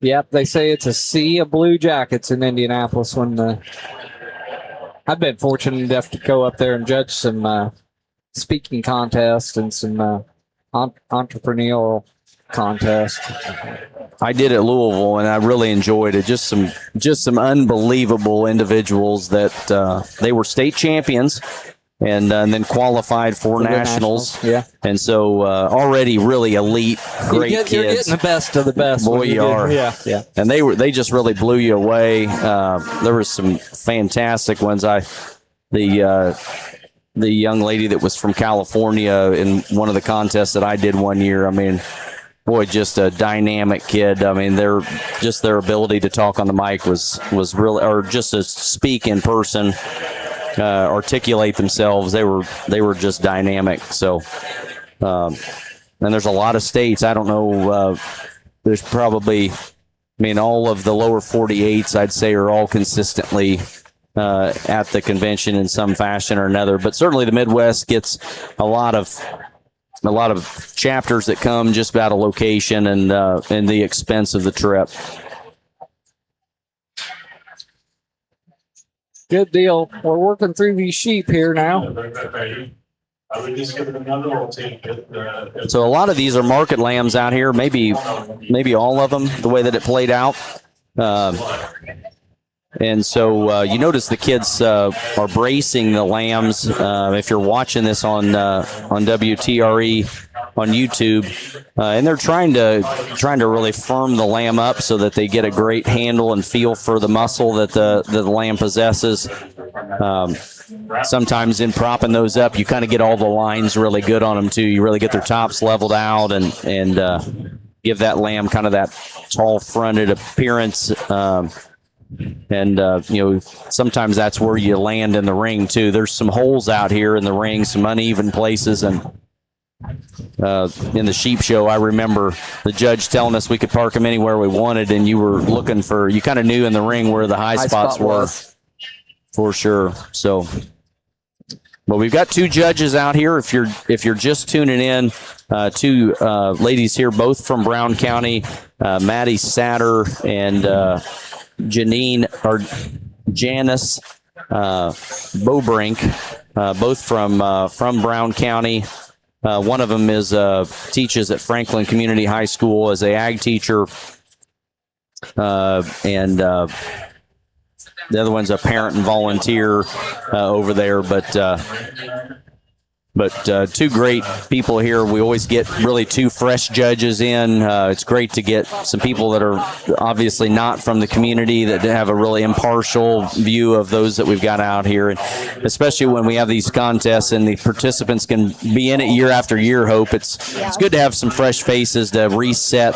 Yep, they say it's a sea of blue jackets in Indianapolis I've been fortunate enough to go up there and judge some speaking contests and some entrepreneurial contests. I did at Louisville, and I really enjoyed it. Just some unbelievable individuals that they were state champions, and then qualified for nationals. Yeah, and so already really elite, great kids. You're getting the best of the best. Boy, you are. Yeah. And they just really blew you away. There were some fantastic ones. The young lady that was from California in one of the contests that I did one year. I mean, boy, just a dynamic kid. I mean, their ability to talk on the mic was really, or just to speak in person, articulate themselves. They were just dynamic. So And there's a lot of states. I don't know. There's probably, all of the lower 48s, I'd say, are all consistently at the convention in some fashion or another. But certainly the Midwest gets a lot of chapters that come just about a location and the expense of the trip. Good deal. We're working through these sheep here now. I would just give it another little tidbit. So a lot of these are market lambs out here, maybe all of them, the way that it played out. And so you notice the kids are bracing the lambs. If you're watching this on WTRE on YouTube, and they're trying to really firm the lamb up so that they get a great handle and feel for the muscle that the lamb possesses. Sometimes in propping those up, you kind of get all the lines really good on them too. You really get their tops leveled out and give that lamb kind of that tall fronted appearance. Sometimes that's where you land in the ring too. There's some holes out here in the ring, some uneven places, and in the sheep show, I remember the judge telling us we could park them anywhere we wanted, and you were looking for, you kind of knew in the ring where the high spots were. For sure. So, but we've got two judges out here. If you're just tuning in, two ladies here, both from Brown County, Maddie Satter and Janice Bobrink, both from Brown County. One of them teaches at Franklin Community High School as a ag teacher, and the other one's a parent and volunteer over there. But two great people here. We always get really two fresh judges in. It's great to get some people that are obviously not from the community that have a really impartial view of those that we've got out here. And especially when we have these contests and the participants can be in it year after year, Hope. It's good to have some fresh faces to reset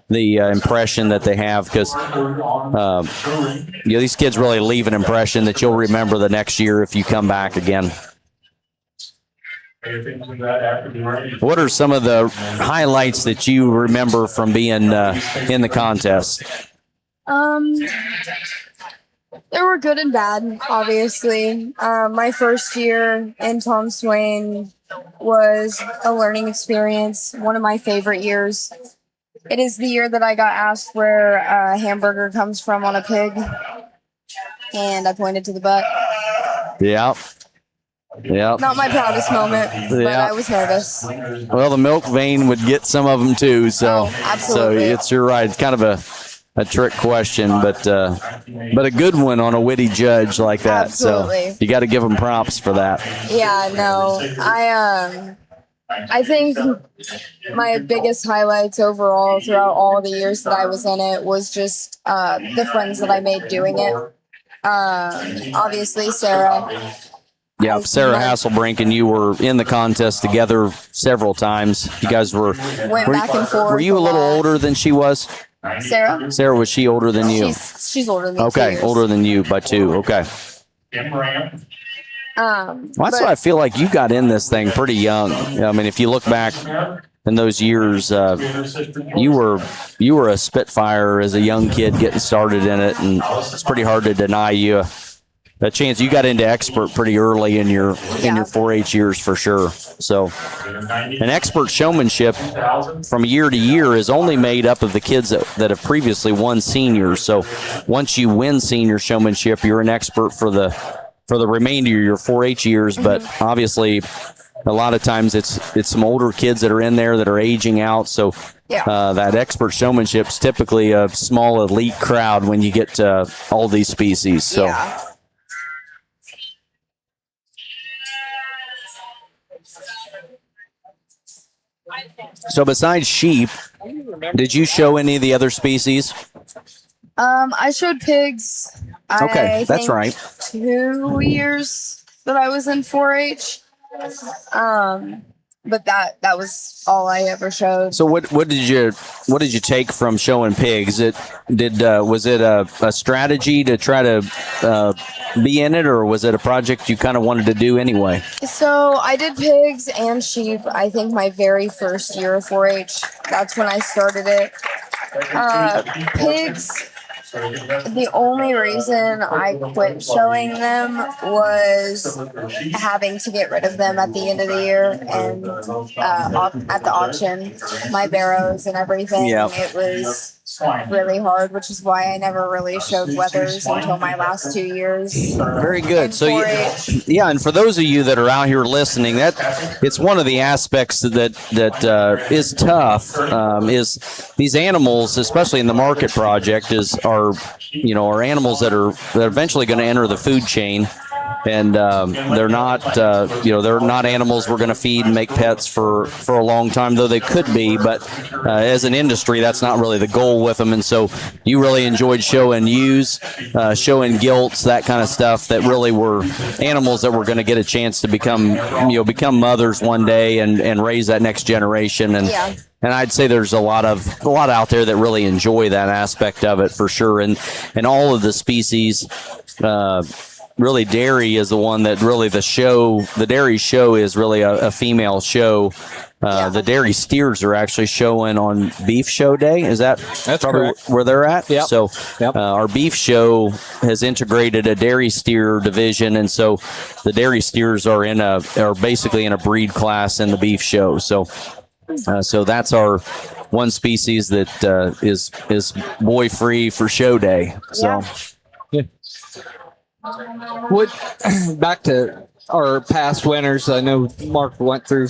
the impression that they have, because these kids really leave an impression that you'll remember the next year if you come back again. What are some of the highlights that you remember from being in the contest? There were good and bad, obviously. My first year in Tom Swain was a learning experience, one of my favorite years. It is the year that I got asked where a hamburger comes from on a pig, and I pointed to the butt. Yeah. Yeah. Not my proudest moment, but I was nervous. Well, the milk vein would get some of them too, so absolutely. You're right. It's kind of a trick question, but a good one on a witty judge like that. Absolutely. So you got to give them props for that. Yeah, no, I think my biggest highlights overall throughout all the years that I was in it was just the friends that I made doing it. Obviously, Sarah. Yeah, Sarah Hasselbrink and you were in the contest together several times. You guys went back and forth. Were you a little older than she was? Sarah? Sarah, was she older than you? She's older than me. Okay, older than you by 2. Okay. Well, that's why I feel like you got in this thing pretty young. I mean, if you look back in those years, you were a Spitfire as a young kid getting started in it, and it's pretty hard to deny you a chance. You got into expert pretty early in your 4-H years for sure. So, an expert showmanship from year to year is only made up of the kids that have previously won seniors. So, once you win senior showmanship, you're an expert for the remainder of your 4-H years. But obviously, a lot of times it's some older kids that are in there that are aging out. So that expert showmanship is typically a small elite crowd when you get to all these species. So. Yeah. So besides sheep, did you show any of the other species? I showed pigs. Okay, that's right. 2 years that I was in 4-H. but that was all I ever showed. So what did you take from showing pigs? Was it a strategy to try to be in it, or was it a project you kind of wanted to do anyway? So I did pigs and sheep. I think my very first year of 4-H. That's when I started it. Pigs. The only reason I quit showing them was having to get rid of them at the end of the year and at the auction, my barrows and everything. Yeah. It was really hard, which is why I never really showed wethers until my last 2 years. Very good. So 4-H. yeah, and for those of you that are out here listening, it's one of the aspects that is tough. Is these animals, especially in the market project, are animals that are eventually going to enter the food chain. And they're not animals we're going to feed and make pets for a long time, though they could be. But as an industry, that's not really the goal with them. And so you really enjoyed showing ewes, showing gilts, that kind of stuff that really were animals that were going to get a chance to become mothers one day and raise that next generation. And Yeah. And I'd say there's a lot out there that really enjoy that aspect of it for sure. And all of the species. Really, dairy is the one that really the dairy show is really a female show. The dairy steers are actually showing on beef show day. That's probably correct. where they're at? Yep. So Yep. Our beef show has integrated a dairy steer division. And so the dairy steers are basically in a breed class in the beef show. So that's our one species that is boy free for show day. So. Yeah. Back to our past winners, I know Mark went through.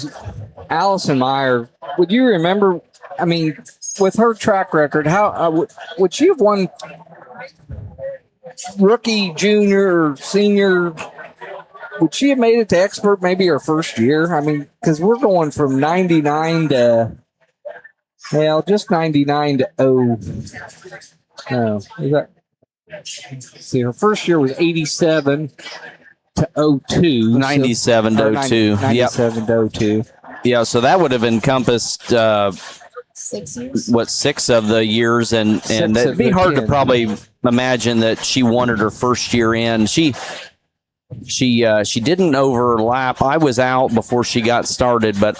Allison Meyer, would you remember? I mean, with her track record, how would she have won rookie, junior, or senior? Would she have made it to expert maybe her first year? I mean, because we're going from 99 to, just 99 to 0. No, is that? See, her first year was 87 to 02. 97 to 02. 97 to 02. Yeah, so that would have encompassed 6 years. 6 of the years, and it'd be hard to probably imagine that she wanted her first year in. She didn't overlap. I was out before she got started, but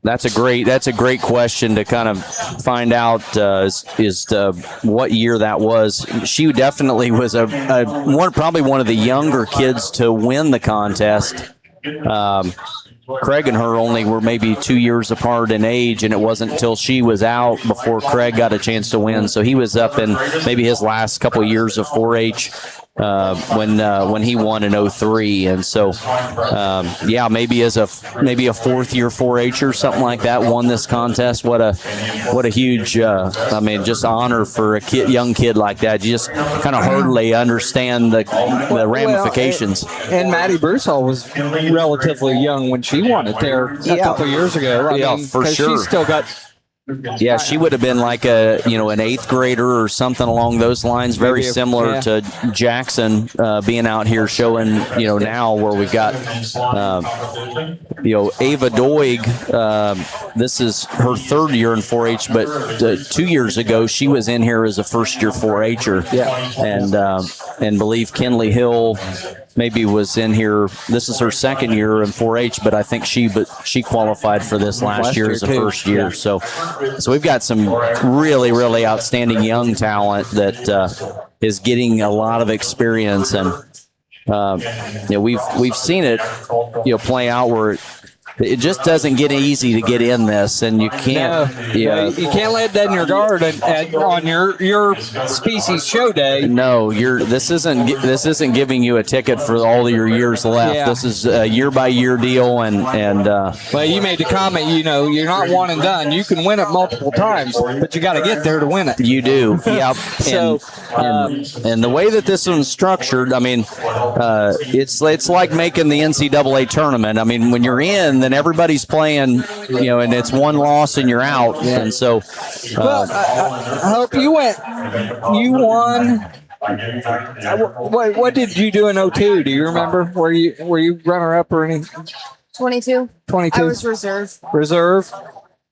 that's a great question to kind of find out is what year that was. She definitely was probably one of the younger kids to win the contest. Craig and her only were maybe 2 years apart in age, and it wasn't until she was out before Craig got a chance to win. So he was up in maybe his last couple of years of 4-H when he won in 03. And so maybe a fourth year 4-H or something like that won this contest. What a huge just honor for a young kid like that. You just kind of hardly understand the ramifications. And Maddie Broussard was relatively young when she won it there a couple years ago. I mean, for sure. She's still got. Yeah, she would have been like an 8th grader or something along those lines. Very similar to Jackson being out here showing, now where we've got, Ava Doig. This is her 3rd year in 4-H, but 2 years ago she was in here as a first year 4-Her. Yeah, and believe Kinley Hill maybe was in here. This is her 2nd year in 4-H, but I think she qualified for this last year as a first year. Yeah. So we've got some really, really outstanding young talent that is getting a lot of experience, and we've seen it play out where it just doesn't get easy to get in this, and you can't. You can't let that in your guard on your species show day. No, this isn't giving you a ticket for all of your years left. Yeah. This is a year by year deal, and well, you made the comment. You're not one and done. You can win it multiple times, but you got to get there to win it. You do. Yep. So, and the way that this one's structured, I mean, it's like making the NCAA tournament. I mean, when you're in, then everybody's playing, and it's one loss and you're out. Yeah. And so, I hope you won. What did you do in 02? Do you remember? Were you runner up or anything? 22. 22. I was reserve Reserve.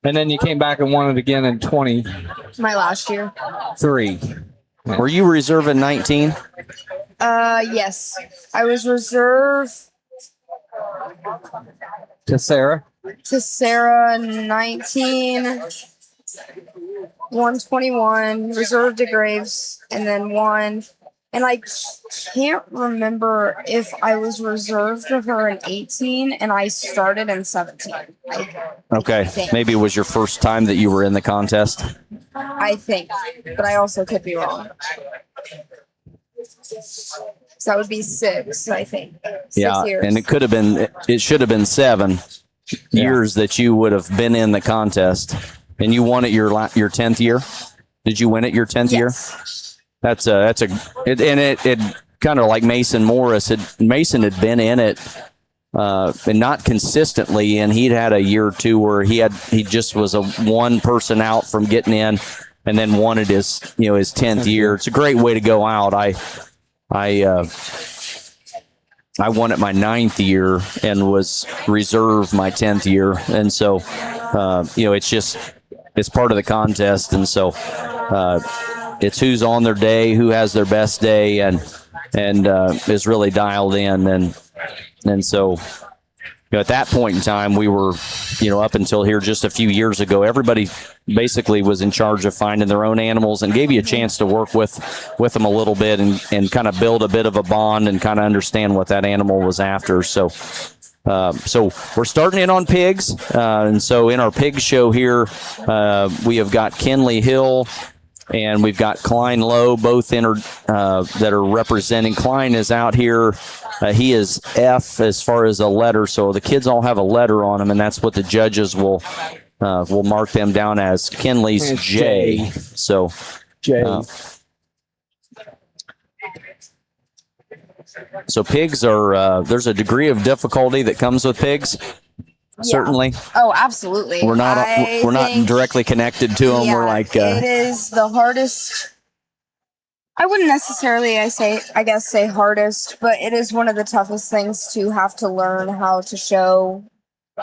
And then you came back and won it again in 23. my last year. Were you reserve in 19? Yes. I was reserve To Sarah. to Sarah 19, 121, reserve to Graves, and then one. And I can't remember if I was reserved to her in 18 and I started in 17. Okay. think. Maybe it was your first time that you were in the contest. I think, but I also could be wrong. So that would be 6, I think. 6 years. And it should have been 7 years that you would have been in the contest. And you won it your 10th year? Did you win it your 10th year? That's it kind of like Mason Morris. Mason had been in it, and not consistently, and he'd had a year or two where he just was a one person out from getting in, and then wanted his 10th year. It's a great way to go out. I won it my 9th year and was reserve my 10th year, and so it's part of the contest, and so. It's who's on their day, who has their best day, and is really dialed in, and so at that point in time, we were, up until here just a few years ago, everybody basically was in charge of finding their own animals and gave you a chance to work with them a little bit and kind of build a bit of a bond and kind of understand what that animal was after. So we're starting in on pigs, and so in our pig show here, we have got Kenley Hill. And we've got Klein Lowe, both that are representing. Klein is out here. He is F as far as a letter, so the kids all have a letter on them, and that's what the judges will mark them down as. Kenley's J. So J. So pigs are. There's a degree of difficulty that comes with pigs. Certainly. Oh, absolutely. We're not directly connected to them. Yeah, We're like it is the hardest. I wouldn't necessarily say hardest, but it is one of the toughest things to have to learn how to show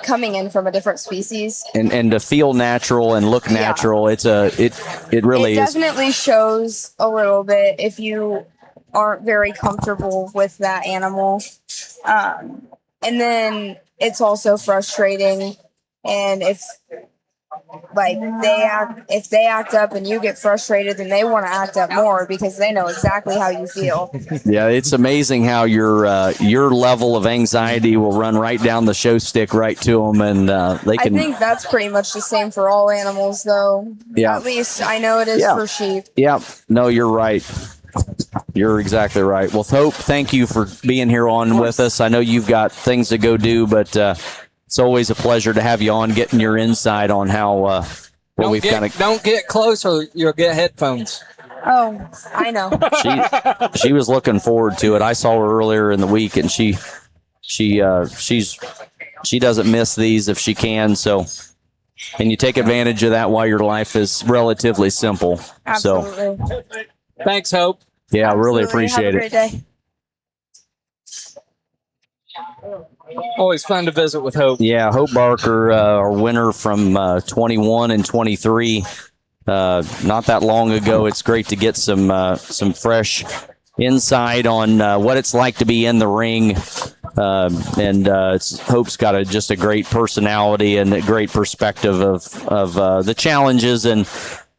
coming in from a different species. And to feel natural and look natural. It really is. It definitely shows a little bit if you aren't very comfortable with that animal. And then it's also frustrating, and if they act up and you get frustrated, then they want to act up more because they know exactly how you feel. Yeah, it's amazing how your level of anxiety will run right down the show stick right to them, and they can. I think that's pretty much the same for all animals, though. Yeah. At least I know it is for sheep. Yeah. No, you're right. You're exactly right. Well, Hope, thank you for being here on with us. I know you've got things to go do, but it's always a pleasure to have you on, getting your insight on how don't get close or you'll get headphones. Oh, I know. She was looking forward to it. I saw her earlier in the week, and she doesn't miss these if she can. So, and you take advantage of that while your life is relatively simple. Absolutely. So, thanks, Hope. Yeah, I really appreciate it. Have a great day. Always fun to visit with Hope. Yeah, Hope Barker, our winner from 21 and 23. Not that long ago. It's great to get some fresh insight on what it's like to be in the ring. Hope's got just a great personality and a great perspective of the challenges and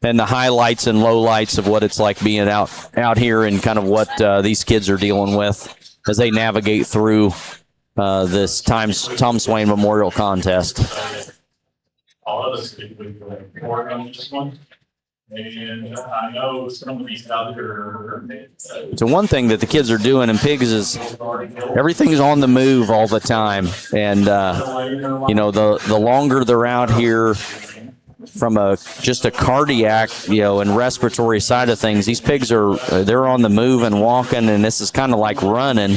the highlights and lowlights of what it's like being out here and kind of what these kids are dealing with as they navigate through this Tom Swain Memorial Contest. All of us could work on this one. And I know some of these out there. So one thing that the kids are doing in pigs is everything's on the move all the time. And, the longer they're out here, just a cardiac, and respiratory side of things, these pigs they're on the move and walking, and this is kind of like running.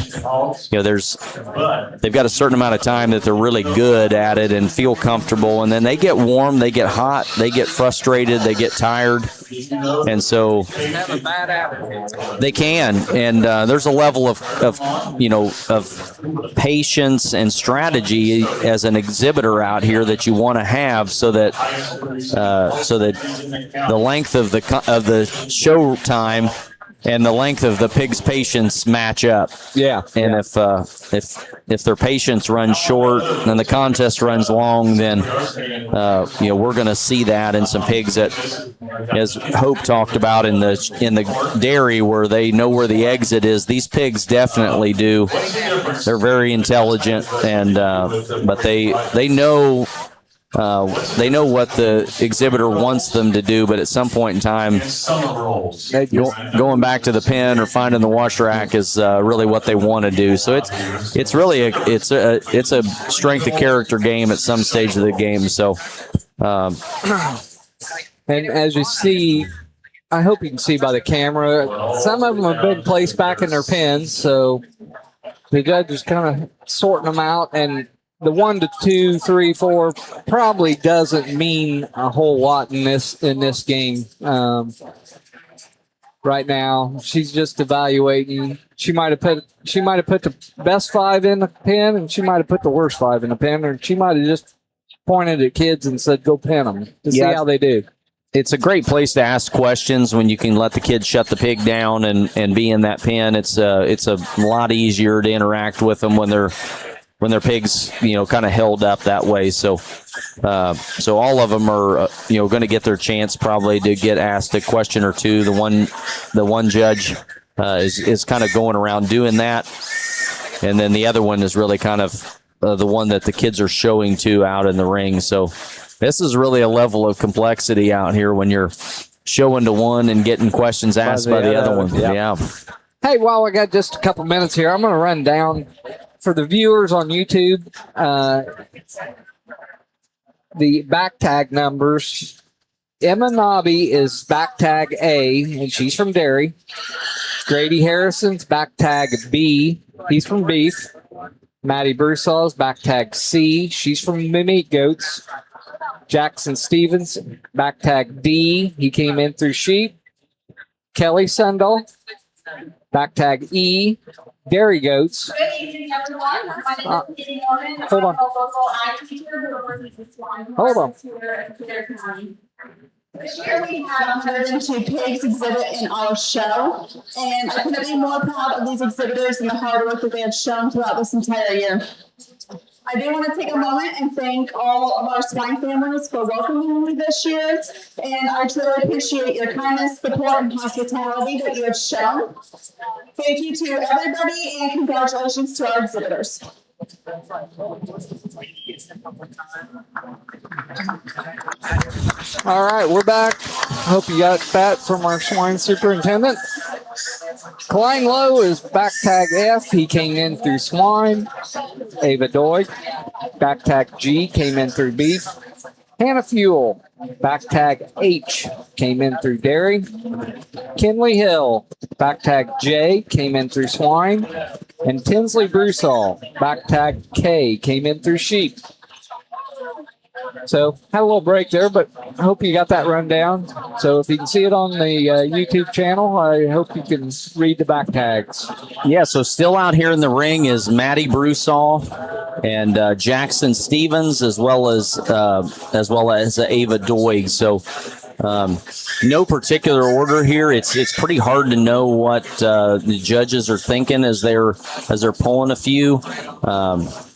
They've got a certain amount of time that they're really good at it and feel comfortable, and then they get warm, they get hot, they get frustrated, they get tired, and so they can. And there's a level of patience and strategy as an exhibitor out here that you want to have, so that the length of the show time and the length of the pig's patience match up. Yeah. And if their patience runs short and the contest runs long, then we're going to see that in some pigs that, as Hope talked about in the dairy, where they know where the exit is. These pigs definitely do. They're very intelligent, and but they know. They know what the exhibitor wants them to do, but at some point in time, going back to the pen or finding the wash rack is really what they want to do. So it's really a strength of character game at some stage of the game. So, and as you see, I hope you can see by the camera, some of them have been placed back in their pens, so the judge is kind of sorting them out, and the 1 to 2, 3, 4 probably doesn't mean a whole lot in this game. Right now, she's just evaluating. She might have put the best 5 in the pen, and she might have put the worst 5 in the pen, or she might have just pointed at kids and said, "Go pin them," to see how they do. It's a great place to ask questions when you can let the kids shut the pig down and be in that pen. It's a lot easier to interact with them when their pigs, kind of held up that way. So all of them are, going to get their chance probably to get asked a question or two. The one judge is kind of going around doing that, and then the other one is really kind of the one that the kids are showing to out in the ring. So this is really a level of complexity out here when you're showing to one and getting questions asked by the other one. Yeah. Hey, while I got just a couple minutes here, I'm going to run down for the viewers on YouTube the back tag numbers. Emma Nobby is back tag A, and she's from dairy. Grady Harrison's back tag B. He's from beef. Maddie Broussard's back tag C. She's from the meat goats. Jackson Stevens, back tag D. He came in through sheep. Kelly Sundall, back tag E. Dairy goats. Hold on. Hold on. This year we had 102 pigs exhibit in our show, and I couldn't be more proud of these exhibitors and the hard work that they have shown throughout this entire year. I do want to take a moment and thank all of our swine families for welcoming me this year, and I truly appreciate your kindness, support, and hospitality that you have shown. Thank you to everybody, and congratulations to our exhibitors. All right, we're back. Hope you got that from our swine superintendent. Klein Lowe is back tag F. He came in through swine. Ava Doig, back tag G, came in through beef. Hannah Fuel, back tag H, came in through dairy. Kinley Hill, back tag J, came in through swine. And Tinsley Broussard, back tag K, came in through sheep. So, had a little break there, but I hope you got that rundown. So, if you can see it on the YouTube channel, I hope you can read the back tags. Yeah, so still out here in the ring is Maddie Broussard and Jackson Stevens, as well as Ava Doig. So, no particular order here. It's pretty hard to know what the judges are thinking as they're pulling a few.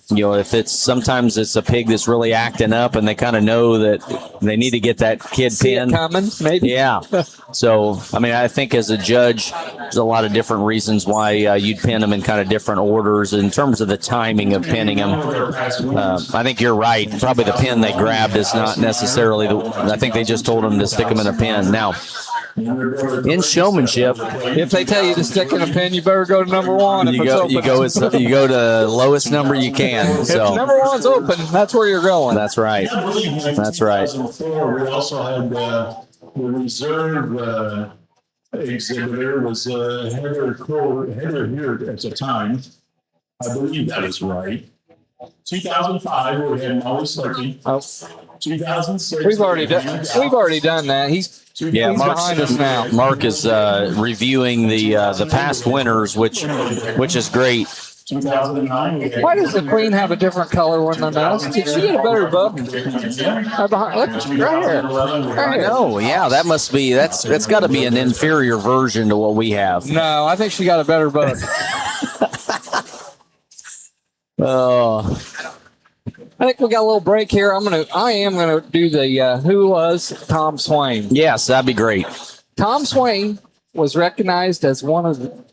If sometimes it's a pig that's really acting up, and they kind of know that they need to get that kid pinned. Coming, maybe. Yeah. So, I think as a judge, there's a lot of different reasons why you'd pin them in kind of different orders in terms of the timing of pinning them. I think you're right. Probably the pin they grabbed is not necessarily I think they just told them to stick them in a pin. Now, In showmanship, If they tell you to stick in a pin, you better go to number one. If you it's go, open. you go to lowest number you can. If So number one's open, that's where you're going. that's right. I believe That's right. 2004, we also had the reserve exhibitor was Heather here at the time. I believe that is right. 2005, we had Molly Slicky. Oh, 2006. we've already done that. He's behind us now. Mark is reviewing the past winners, which is great. 2009. we had- Why does the queen have a different color one than us? Did she get a better book? Look, right here. Right here. Oh yeah, that must be that's got to be an inferior version to what we have. No, I think she got a better book. Oh, I think we got a little break here. I am gonna do the who was Tom Swain. yes, that'd be great. Tom Swain was recognized as one of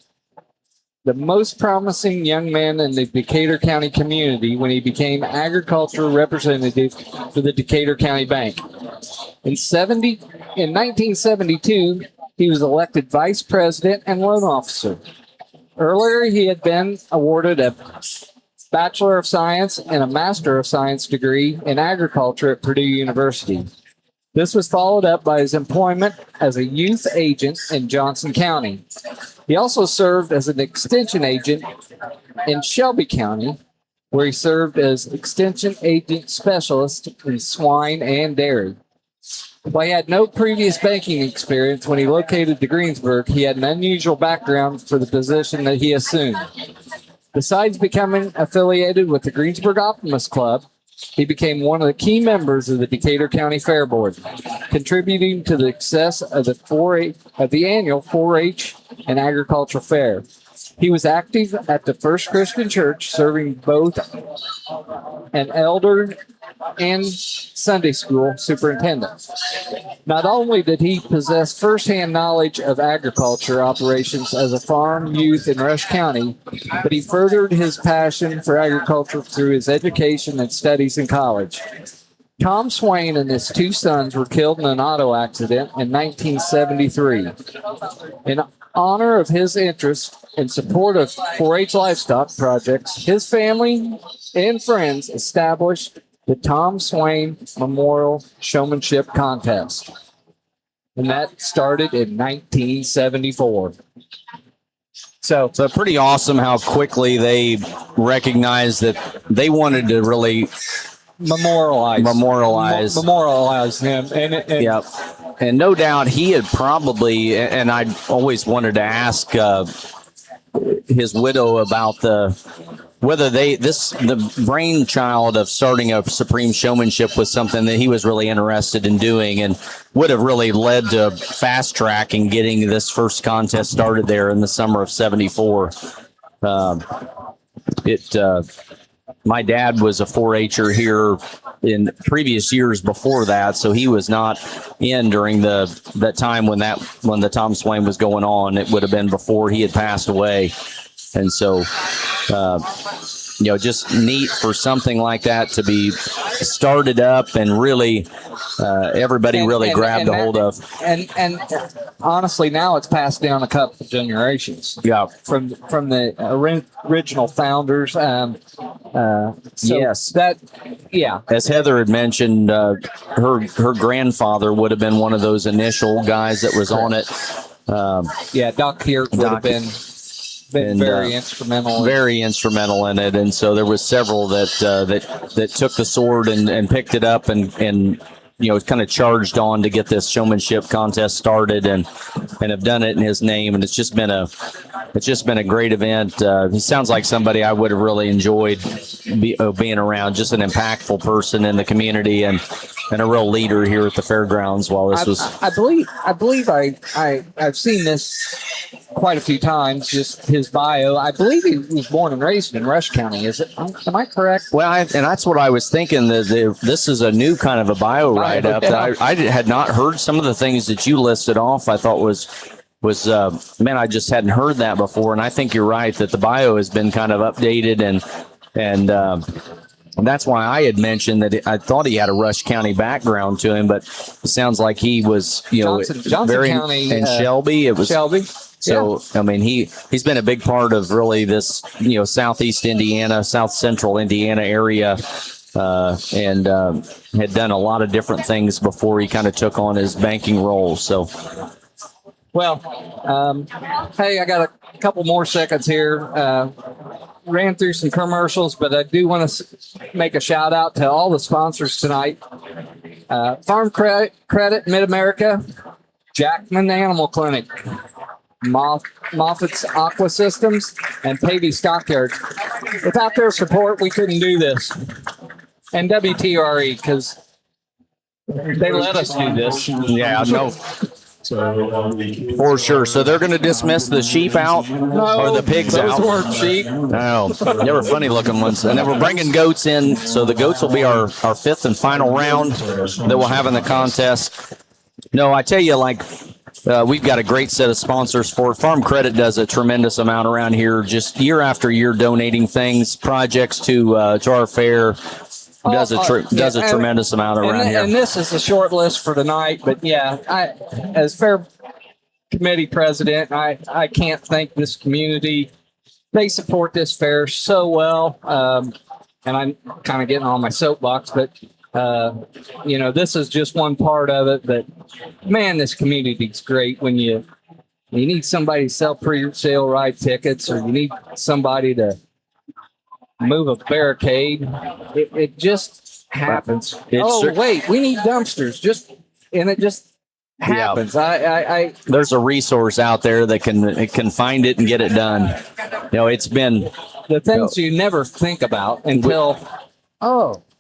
the most promising young men in the Decatur County community when he became agriculture representative for the Decatur County Bank. In 1972, he was elected vice president and loan officer. Earlier, he had been awarded a Bachelor of Science and a Master of Science degree in agriculture at Purdue University. This was followed up by his employment as a youth agent in Johnson County. He also served as an extension agent in Shelby County, where he served as extension agent specialist in swine and dairy. While he had no previous banking experience when he located to Greensburg, he had an unusual background for the position that he assumed. Besides becoming affiliated with the Greensburg Optimist Club, he became one of the key members of the Decatur County Fair Board, contributing to the success of the annual 4-H and agricultural fair. He was active at the First Christian Church, serving both an elder and Sunday school superintendent. Not only did he possess firsthand knowledge of agriculture operations as a farm youth in Rush County, but he furthered his passion for agriculture through his education and studies in college. Tom Swain and his two sons were killed in an auto accident in 1973. In honor of his interest in support of 4-H livestock projects, his family and friends established the Tom Swain Memorial Showmanship Contest. And that started in 1974. So pretty awesome how quickly they recognized that they wanted to really memorialize him. And yeah. And no doubt he had probably, and I always wanted to ask his widow about whether the brainchild of starting a Supreme Showmanship was something that he was really interested in doing and would have really led to fast tracking getting this first contest started there in the summer of 74. My dad was a 4-H'er here in previous years before that, so he was not in during that time when the Tom Swain was going on. It would have been before he had passed away. And so, just neat for something like that to be started up and really everybody grabbed a hold of. And honestly, now it's passed down a couple of generations. Yeah, from the original founders. Yes, As Heather had mentioned, her grandfather would have been one of those initial guys that was on it. Doc here would have been very instrumental. Very instrumental in it, and so there was several that took the sword and picked it up and kind of charged on to get this showmanship contest started and have done it in his name, and it's just been a great event. He sounds like somebody I would have really enjoyed being around. Just an impactful person in the community and a real leader here at the fairgrounds. While this was, I believe I've seen this quite a few times. Just his bio. I believe he was born and raised in Rush County. Am I correct? Well, and that's what I was thinking. This is a new kind of a bio write-up that I had not heard. Some of the things that you listed off, I thought was I just hadn't heard that before. And I think you're right that the bio has been kind of updated and And that's why I had mentioned that I thought he had a Rush County background to him, but it sounds like he was, Johnson very County, and Shelby. It was Shelby. So, I mean, he's been a big part of really this, Southeast Indiana, South Central Indiana area, and had done a lot of different things before he kind of took on his banking role. So, Well, hey, I got a couple more seconds here. Ran through some commercials, but I do want to make a shout out to all the sponsors tonight. Farm Credit Mid-America, Jackman Animal Clinic, Moffitt's Aqua Systems, and Pavey Stockyards. Without their support, we couldn't do this. And WTRE, because they let us do this. yeah, no, for sure. So they're going to dismiss the sheep out or the pigs those out. weren't sheep. No, they were funny looking ones. And then we're bringing goats in. So the goats will be our fifth and final round that we'll have in the contest. No, I tell you, we've got a great set of sponsors for it. Farm Credit does a tremendous amount around here, just year after year donating things, projects to our fair. Does a tremendous amount around here. And this is a short list for tonight, but yeah, as fair committee president, I can't thank this community. They support this fair so well, and I'm kind of getting on my soapbox, but this is just one part of it. But man, this community's great when you need somebody to sell pre-sale ride tickets, or you need somebody to move a barricade. It just happens. Wait, we need dumpsters. It just happens. I there's a resource out there that can find it and get it done. It's been the things you never think about until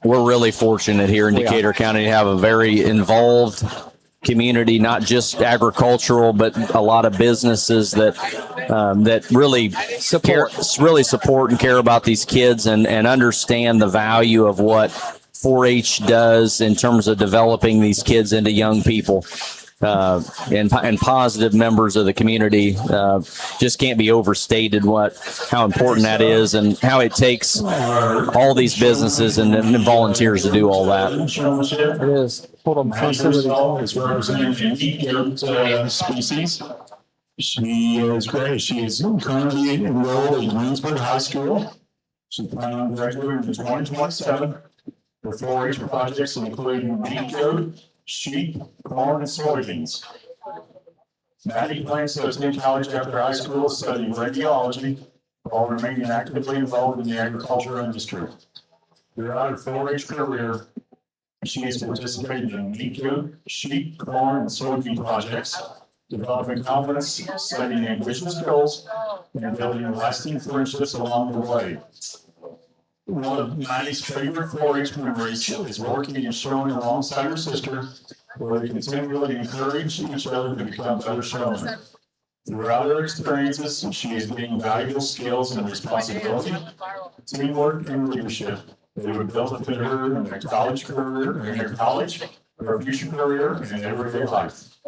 we're really fortunate here in Decatur County to have a very involved community, not just agricultural, but a lot of businesses that really support and care about these kids and understand the value of what 4-H does in terms of developing these kids into young people. And positive members of the community. Just can't be overstated how important that is, and how it takes all these businesses and volunteers to do all that. It is. Hold on. Is representing an goat species. She is great. She is currently enrolled at Greensburg High School. She's planning on graduating in 2027. The 4-H projects include beef goat, sheep, corn, and soybeans. Maddie plans to attend college after high school, studying radiology, while remaining actively involved in the agriculture industry. Throughout her 4-H career, she has participated in meat goat, sheep, corn, and soybean projects, developing confidence, setting ambitious goals, and building lasting friendships along the way. One of Maddie's favorite 4-H memories is working and showing alongside her sister, where they continually encourage each other to become better showmen. Throughout her experiences, she has gained valuable skills in responsibility, teamwork, and leadership that would benefit her in her college career, her future career, and everyday life.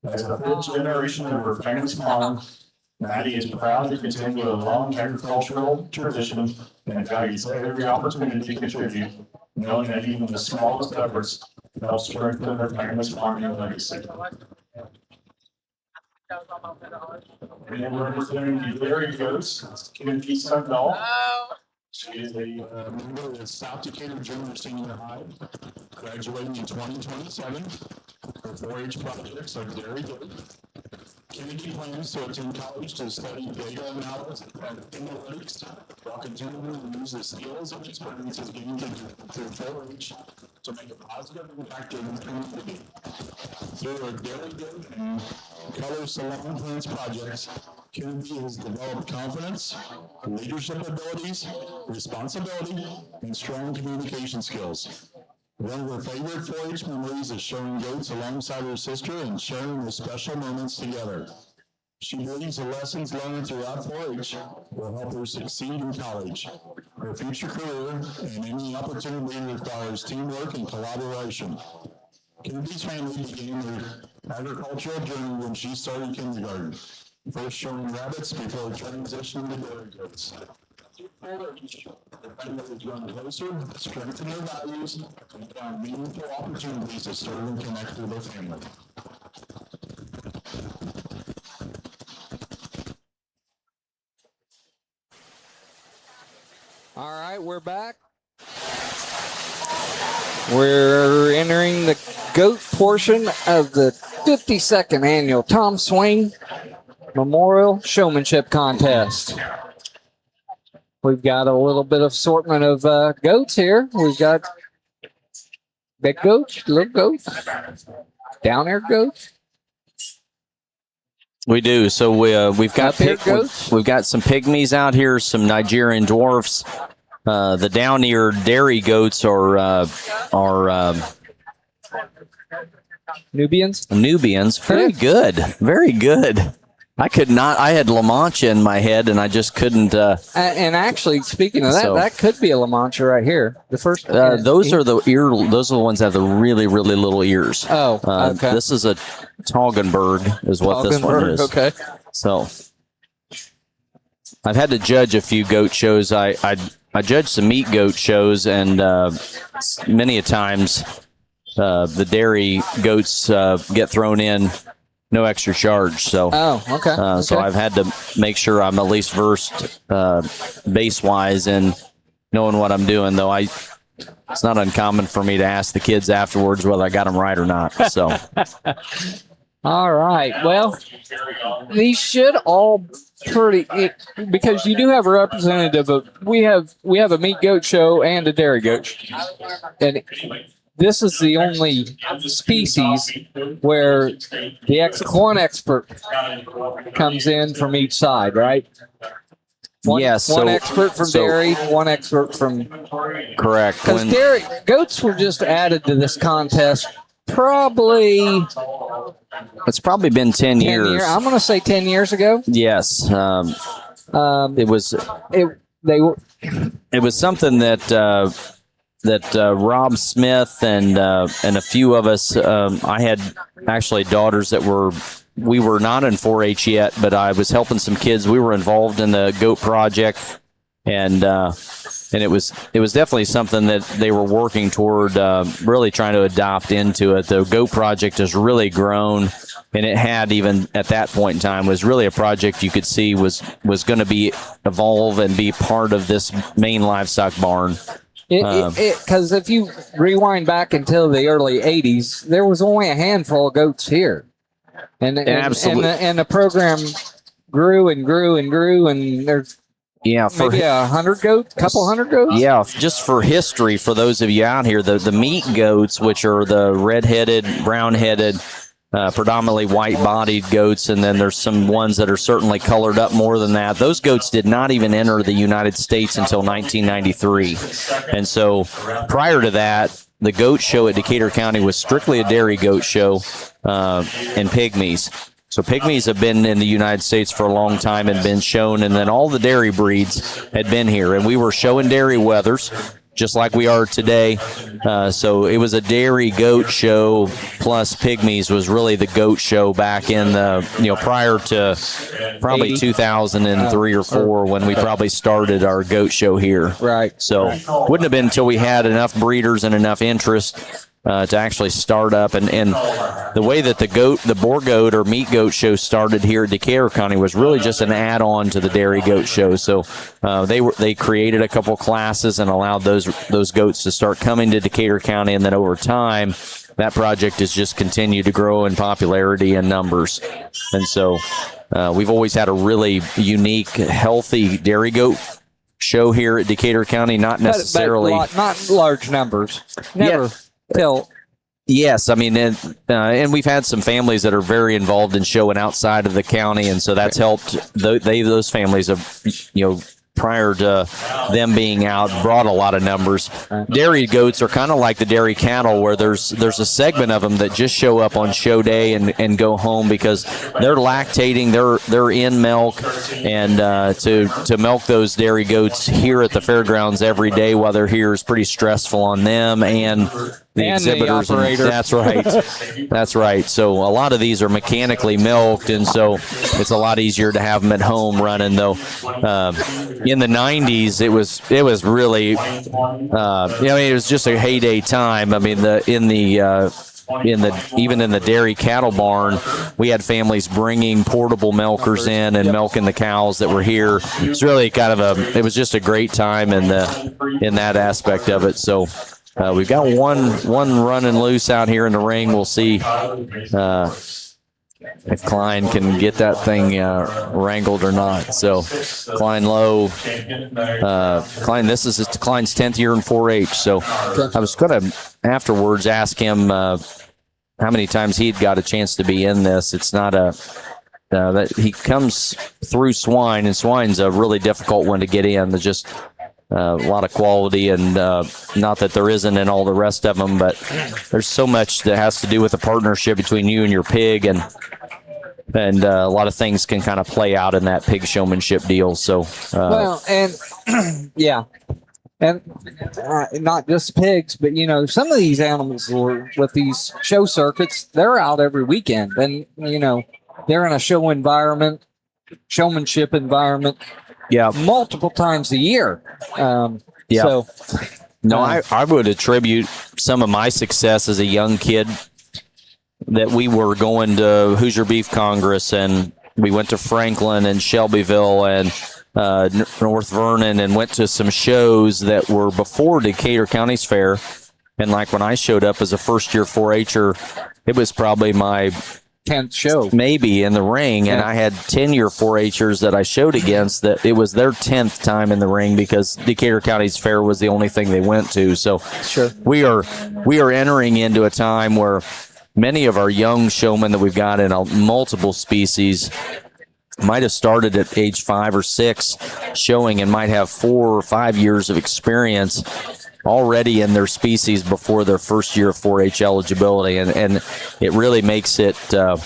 As a fifth generation of her family's farm, Maddie is proud to continue a long agricultural tradition and values every opportunity to contribute, knowing that even the smallest efforts help strengthen her family's farming legacy. And we're representing the dairy goats, Kennedy Sundahl. She is a member of the South Decatur Junior Senior High, graduating in 2027. Her 4-H projects are dairy goat. Kennedy plans to attend college to study data analysis and analytics while continuing to use the skills and experiences gained through 4-H to make a positive impact in the community. Through her dairy goat and color salon plants projects, Kennedy has developed confidence, leadership abilities, responsibility, and strong communication skills. One of her favorite 4-H memories is showing goats alongside her sister and sharing the special moments together. She believes the lessons learned throughout 4-H will help her succeed in college. Her future career and any opportunity requires teamwork and collaboration. Kennedy's family began their agricultural journey when she started kindergarten, first showing rabbits before transitioning to dairy goats. Strengthen their values, and find meaningful opportunities to serve and connect with their family. All right, we're back. We're entering the GOAT portion of the 52nd annual Tom Swain Memorial Showmanship Contest. We've got a little bit of assortment of goats here. We've got big goats, little goats, down there goats. We do. So we've got we've got some pygmies out here, some Nigerian dwarfs. The down-eared dairy goats are Nubians. Nubians. Very good. Very good. I could not. I had La Mancha in my head, and I just couldn't. And actually, speaking of that, that could be a La Mancha right here. The first. Those are the ear. Those are the ones that have the really, really little ears. Oh, okay. This is a Toggenburg, is what this one is. Okay. So, I've had to judge a few goat shows. I judged some meat goat shows, and many a times the dairy goats get thrown in. No extra charge. So, So I've had to make sure I'm at least versed base-wise in knowing what I'm doing, though it's not uncommon for me to ask the kids afterwards whether I got them right or not. So, all right. Well, these should all because you do have a representative of we have a meat goat show and a dairy goat show. And this is the only species where one expert comes in from each side, right? One expert from dairy, one expert from... Correct. Because goats were just added to this contest probably... It's probably been 10 years. I'm going to say 10 years ago. Yes. It was something that Rob Smith and a few of us, I had actually daughters that we were not in 4-H yet, but I was helping some kids. We were involved in the goat project, and it was definitely something that they were working toward, really trying to adopt into it. The goat project has really grown, and it had, even at that point in time, was really a project you could see was going to evolve and be part of this main livestock barn. Because if you rewind back until the early 80s, there was only a handful of goats here. Absolutely. And the program grew and grew and grew, and there's maybe 100 goats, couple hundred goats? Yeah, just for history, for those of you out here, the meat goats, which are the red-headed, brown-headed, predominantly white-bodied goats, and then there's some ones that are certainly colored up more than that. Those goats did not even enter the United States until 1993. And so prior to that, the goat show at Decatur County was strictly a dairy goat show and pygmies. So pygmies have been in the United States for a long time and been shown, and then all the dairy breeds had been here. And we were showing dairy wethers, just like we are today. So it was a dairy goat show plus pygmies was really the goat show back in the, prior to probably 2003 or 4 when we probably started our goat show here. Right. So wouldn't have been until we had enough breeders and enough interest to actually start up. And the way that the boar goat or meat goat show started here at Decatur County was really just an add-on to the dairy goat show. So they created a couple classes and allowed those goats to start coming to Decatur County, and then over time that project has just continued to grow in popularity and numbers. And so we've always had a really unique, healthy dairy goat show here at Decatur County, not necessarily... not large numbers. Never. Yes, I mean, and we've had some families that are very involved in showing outside of the county, and so that's helped. Those families have, prior to them being out, brought a lot of numbers. Dairy goats are kind of like the dairy cattle, where there's a segment of them that just show up on show day and go home because they're lactating, they're in milk, and to milk those dairy goats here at the fairgrounds every day while they're here is pretty stressful on them and the And exhibitors. the operator. That's right. That's right. So a lot of these are mechanically milked, and so it's a lot easier to have them at home running. Though in the '90s, it was really, it was just a heyday time. I mean, even in the dairy cattle barn, we had families bringing portable milkers in and milking the cows that were here. It's really it was just a great time in that aspect of it. So we've got one running loose out here in the ring. We'll see if Klein can get that thing wrangled or not. So Klein Lowe, this is Klein's 10th year in 4-H. So I was going to afterwards ask him how many times he'd got a chance to be in this. It's not that he comes through swine, and swine's a really difficult one to get in. There's just a lot of quality, and not that there isn't in all the rest of them, but there's so much that has to do with the partnership between you and your pig, and a lot of things can kind of play out in that pig showmanship deal. So, and yeah, and not just pigs, but some of these animals with these show circuits, they're out every weekend, and they're in a show environment, showmanship environment. Yeah, multiple times a year. So, I would attribute some of my success as a young kid that we were going to Hoosier Beef Congress, and we went to Franklin and Shelbyville and North Vernon, and went to some shows that were before Decatur County's fair. And like when I showed up as a first-year 4-H'er, it was probably my 10th show maybe in the ring, and I had 10-year 4-H'ers that I showed against that it was their 10th time in the ring, because Decatur County's fair was the only thing they went to. So sure, we are entering into a time where many of our young showmen that we've got in multiple species might have started at age 5 or 6 showing, and might have 4 or 5 years of experience already in their species before their first year of 4-H eligibility, and it really makes it a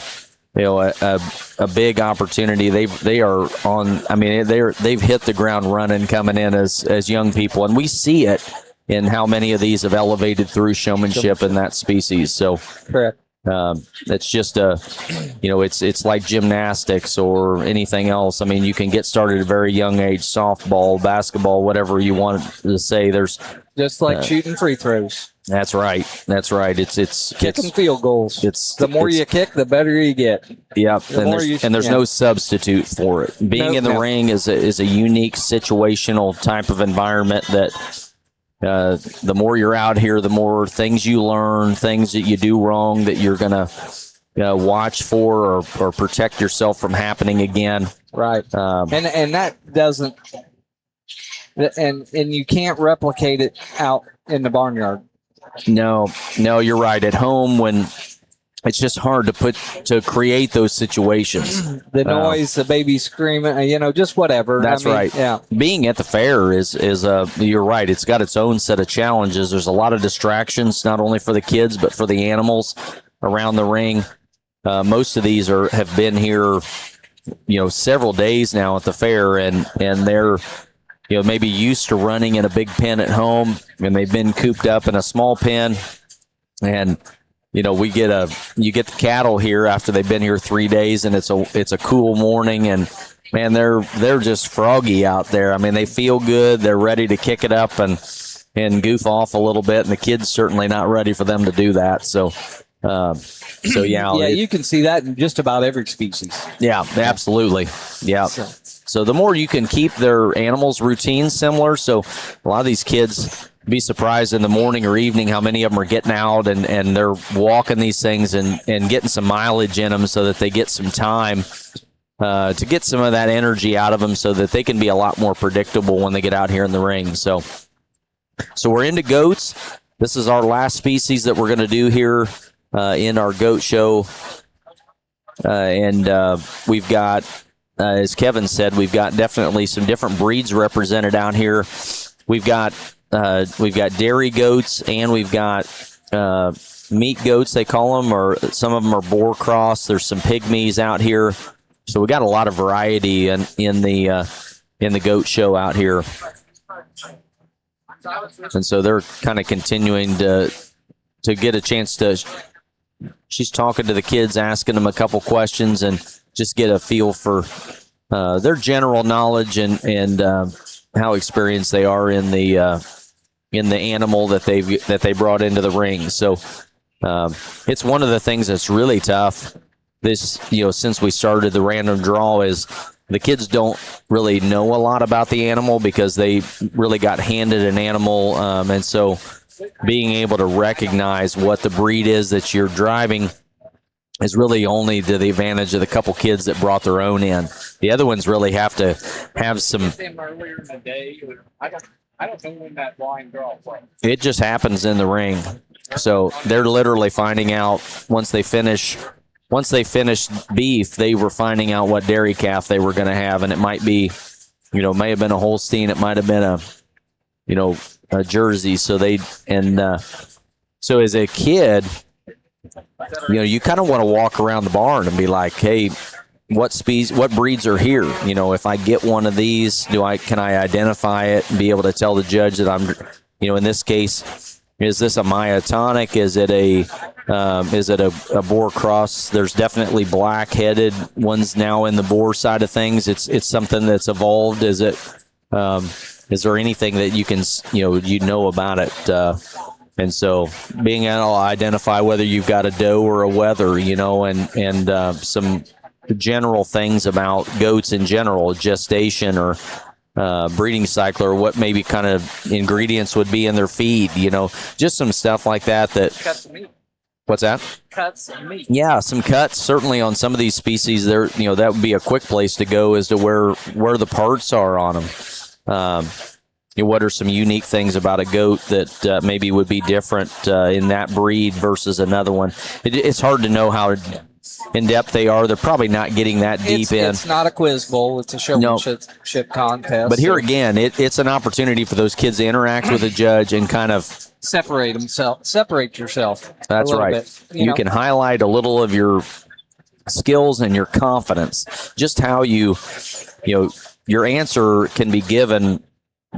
big opportunity. They are on. I mean, they've hit the ground running coming in as young people, and we see it in how many of these have elevated through showmanship in that species. So correct. It's just it's like gymnastics or anything else. I mean, you can get started at a very young age, softball, basketball, whatever you want to say. There's just like shooting free throws. That's right. It's kicking field goals. The more you kick, the better you get. Yeah, and there's no substitute for it. Being in the ring is a unique situational type of environment that. The more you're out here, the more things you learn, things that you do wrong that you're going to watch for or protect yourself from happening again. Right. And that doesn't, and you can't replicate it out in the barnyard. No, you're right. At home, when it's just hard to create those situations. The noise, the baby screaming, just whatever. That's right. Yeah. Being at the fair is you're right. It's got its own set of challenges. There's a lot of distractions, not only for the kids, but for the animals around the ring. Most of these have been here, several days now at the fair, and they're, maybe used to running in a big pen at home, and they've been cooped up in a small pen, and you get the cattle here after they've been here 3 days, and it's a cool morning, and man, they're just froggy out there. I mean, they feel good. They're ready to kick it up and goof off a little bit, and the kids certainly not ready for them to do that. So you can see that in just about every species. Yeah, absolutely. Yeah. So the more you can keep their animals' routines similar, so a lot of these kids be surprised in the morning or evening how many of them are getting out and they're walking these things and getting some mileage in them so that they get some time to get some of that energy out of them so that they can be a lot more predictable when they get out here in the ring. So we're into goats. This is our last species that we're going to do here in our goat show. And we've got, as Kevin said, we've got definitely some different breeds represented out here. We've got dairy goats, and we've got meat goats, they call them, or some of them are boar cross. There's some pygmies out here, so we got a lot of variety in the goat show out here. And so they're kind of continuing to to get a chance to. She's talking to the kids, asking them a couple questions, and just get a feel for their general knowledge and how experienced they are in the animal that they brought into the ring. So it's one of the things that's really tough. This, since we started the random draw, is the kids don't really know a lot about the animal because they really got handed an animal, and so being able to recognize what the breed is that you're driving is really only to the advantage of the couple kids that brought their own in. The other ones really have to have some. Earlier in the day, I don't know when that blind draw was. It just happens in the ring, so they're literally finding out once they finish beef. They were finding out what dairy calf they were going to have, and it might be, may have been a Holstein, it might have been a Jersey. So so as a kid, you kind of want to walk around the barn and be like, hey, what breeds are here? If I get one of these, can I identify it and be able to tell the judge that I'm, in this case, is this a myotonic? Is it a boar cross? There's definitely black-headed ones now in the boar side of things. It's something that's evolved. Is there anything that you can, about it? And so being able to identify whether you've got a doe or a wether, and some general things about goats in general, gestation or breeding cycle, or what maybe kind of ingredients would be in their feed, just some stuff like that. Cuts of meat. What's that? Cuts of meat. Yeah, some cuts. Certainly on some of these species, there, that would be a quick place to go as to where the parts are on them. What are some unique things about a goat that maybe would be different in that breed versus another one? It's hard to know how in depth they are. They're probably not getting that deep in. It's not a quiz bowl. It's a showmanship contest. But here again, it's an opportunity for those kids to interact with a judge and kind of separate yourself. That's right. Bit, you can highlight a little of your skills and your confidence. Just how your answer can be given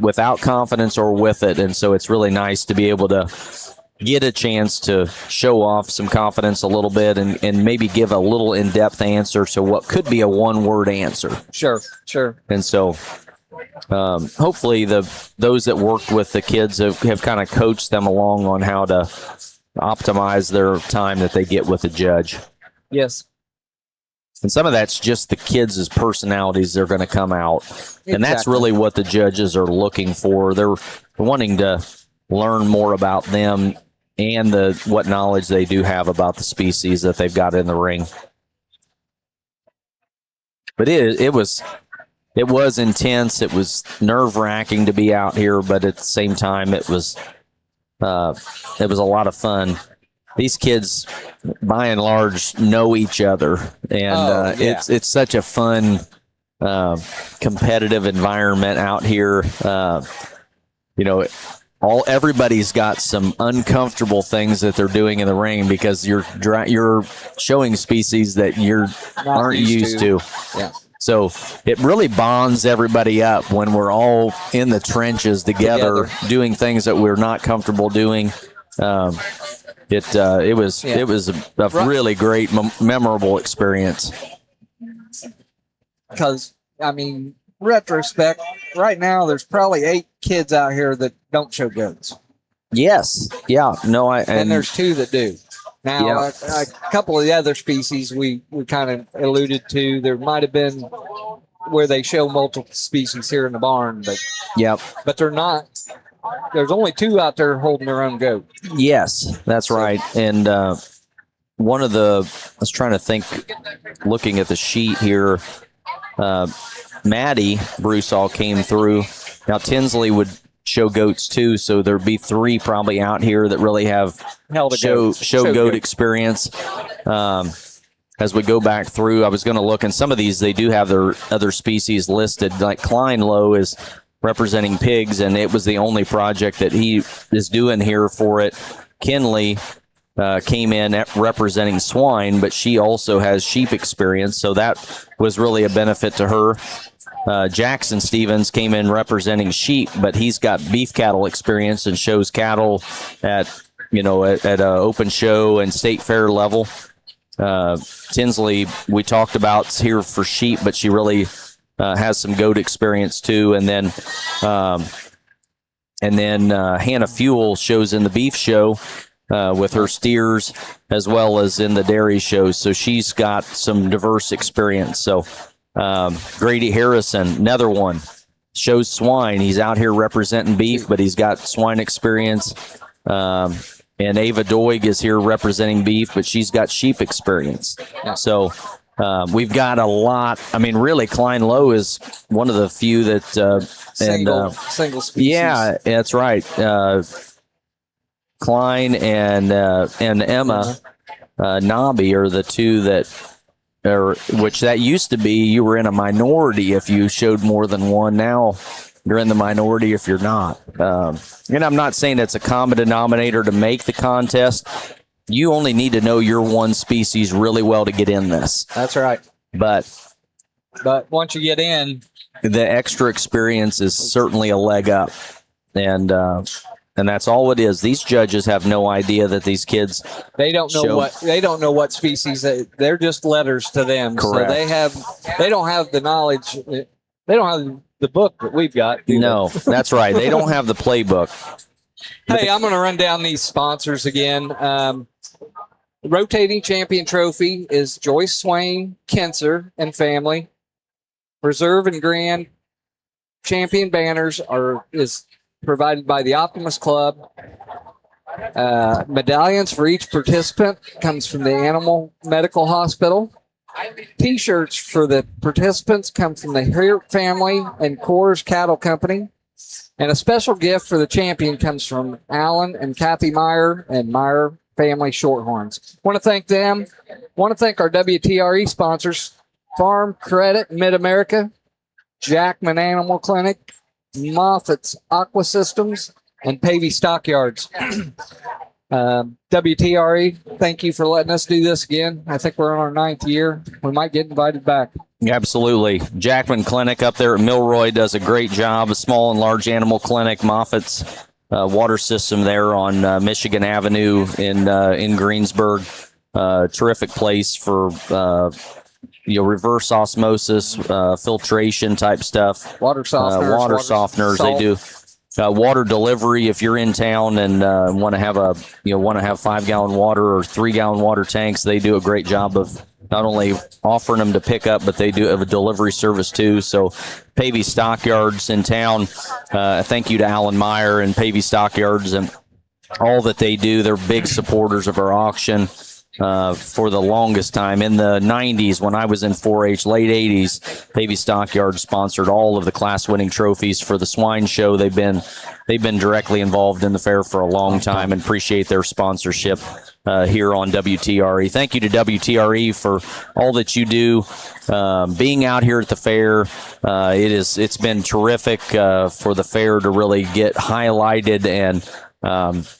without confidence or with it. And so it's really nice to be able to get a chance to show off some confidence a little bit and maybe give a little in-depth answer to what could be a one-word answer. Sure. And so hopefully those that worked with the kids have kind of coached them along on how to optimize their time that they get with the judge. Yes. And some of that's just the kids' personalities. They're going to come out. Exactly. And that's really what the judges are looking for. They're wanting to learn more about them and what knowledge they do have about the species that they've got in the ring. But it was intense. It was nerve-wracking to be out here, but at the same time, it was a lot of fun. These kids, by and large, know each other, and it's such a fun, competitive environment out here. Everybody's got some uncomfortable things that they're doing in the ring because you're showing species that you aren't used to. Yeah. So it really bonds everybody up when we're all in the trenches together. Doing things that we're not comfortable doing. It was a really great, memorable experience. Because, retrospect, right now there's probably 8 kids out here that don't show goats. Yes. Yeah. No. And there's 2 that do. Now, a couple of the other species we kind of alluded to. There might have been where they show multiple species here in the barn, but they're not. There's only 2 out there holding their own goat. Yes, that's right. And one of I was trying to think, looking at the sheet here, Maddie Broussall came through. Now, Tinsley would show goats too, so there'd be 3 probably out here that really have show goat experience. As we go back through, I was going to look, and some of these, they do have their other species listed. Like Klein Lowe is representing pigs, and it was the only project that he is doing here for it. Kinley came in representing swine, but she also has sheep experience, so that was really a benefit to her. Jackson Stevens came in representing sheep, but he's got beef cattle experience and shows cattle at at a open show and state fair level. Tinsley, we talked about here for sheep, but she really has some goat experience too. And then Hannah Fuel shows in the beef show with her steers as well as in the dairy shows. So she's got some diverse experience. So Grady Harrison, another one, shows swine. He's out here representing beef, but he's got swine experience. And Ava Doig is here representing beef, but she's got sheep experience. So we've got a lot. I mean, really, Klein Lowe is one of the few that Single species. Yeah, that's right. Klein and Emma Nobby are the two which that used to be, you were in a minority if you showed more than one. Now you're in the minority if you're not. And I'm not saying it's a common denominator to make the contest. You only need to know your one species really well to get in this. That's right. But once you get in, the extra experience is certainly a leg up. And that's all it is. These judges have no idea that these kids they don't know what species they're just letters to them. Correct. So they don't have the knowledge. They don't have the book that we've got. No, that's right. They don't have the playbook. Hey, I'm going to run down these sponsors again. The rotating champion trophy is Joyce Swain, Kinser, and family. Reserve and Grand champion banners is provided by the Optimus Club. Medallions for each participant comes from the Animal Medical Hospital. T-shirts for the participants come from the Hurt family and Coors Cattle Company. And a special gift for the champion comes from Alan and Kathy Meyer and Meyer Family Shorthorns. Want to thank them. Want to thank our WTRE sponsors, Farm Credit Mid-America, Jackman Animal Clinic, Moffitt's Aqua Systems, and Pavey Stockyards. WTRE, thank you for letting us do this again. I think we're on our 9th year. We might get invited back. Absolutely. Jackman Clinic up there at Milroy does a great job. A small and large animal clinic. Moffitt's water system there on Michigan Avenue in Greensburg. Terrific place for reverse osmosis, filtration type stuff. Water softeners. Water softeners. Salt. They do water delivery if you're in town and want to have 5-gallon water or 3-gallon water tanks. They do a great job of not only offering them to pick up, but they do have a delivery service too. So Pavey Stockyards in town. Thank you to Alan Meyer and Pavey Stockyards and all that they do. They're big supporters of our auction. For the longest time. In the 90s, when I was in 4-H, late 80s, Pavey Stockyards sponsored all of the class-winning trophies for the Swine Show. They've been directly involved in the fair for a long time and appreciate their sponsorship here on WTRE. Thank you to WTRE for all that you do. Being out here at the fair, it's been terrific for the fair to really get highlighted, and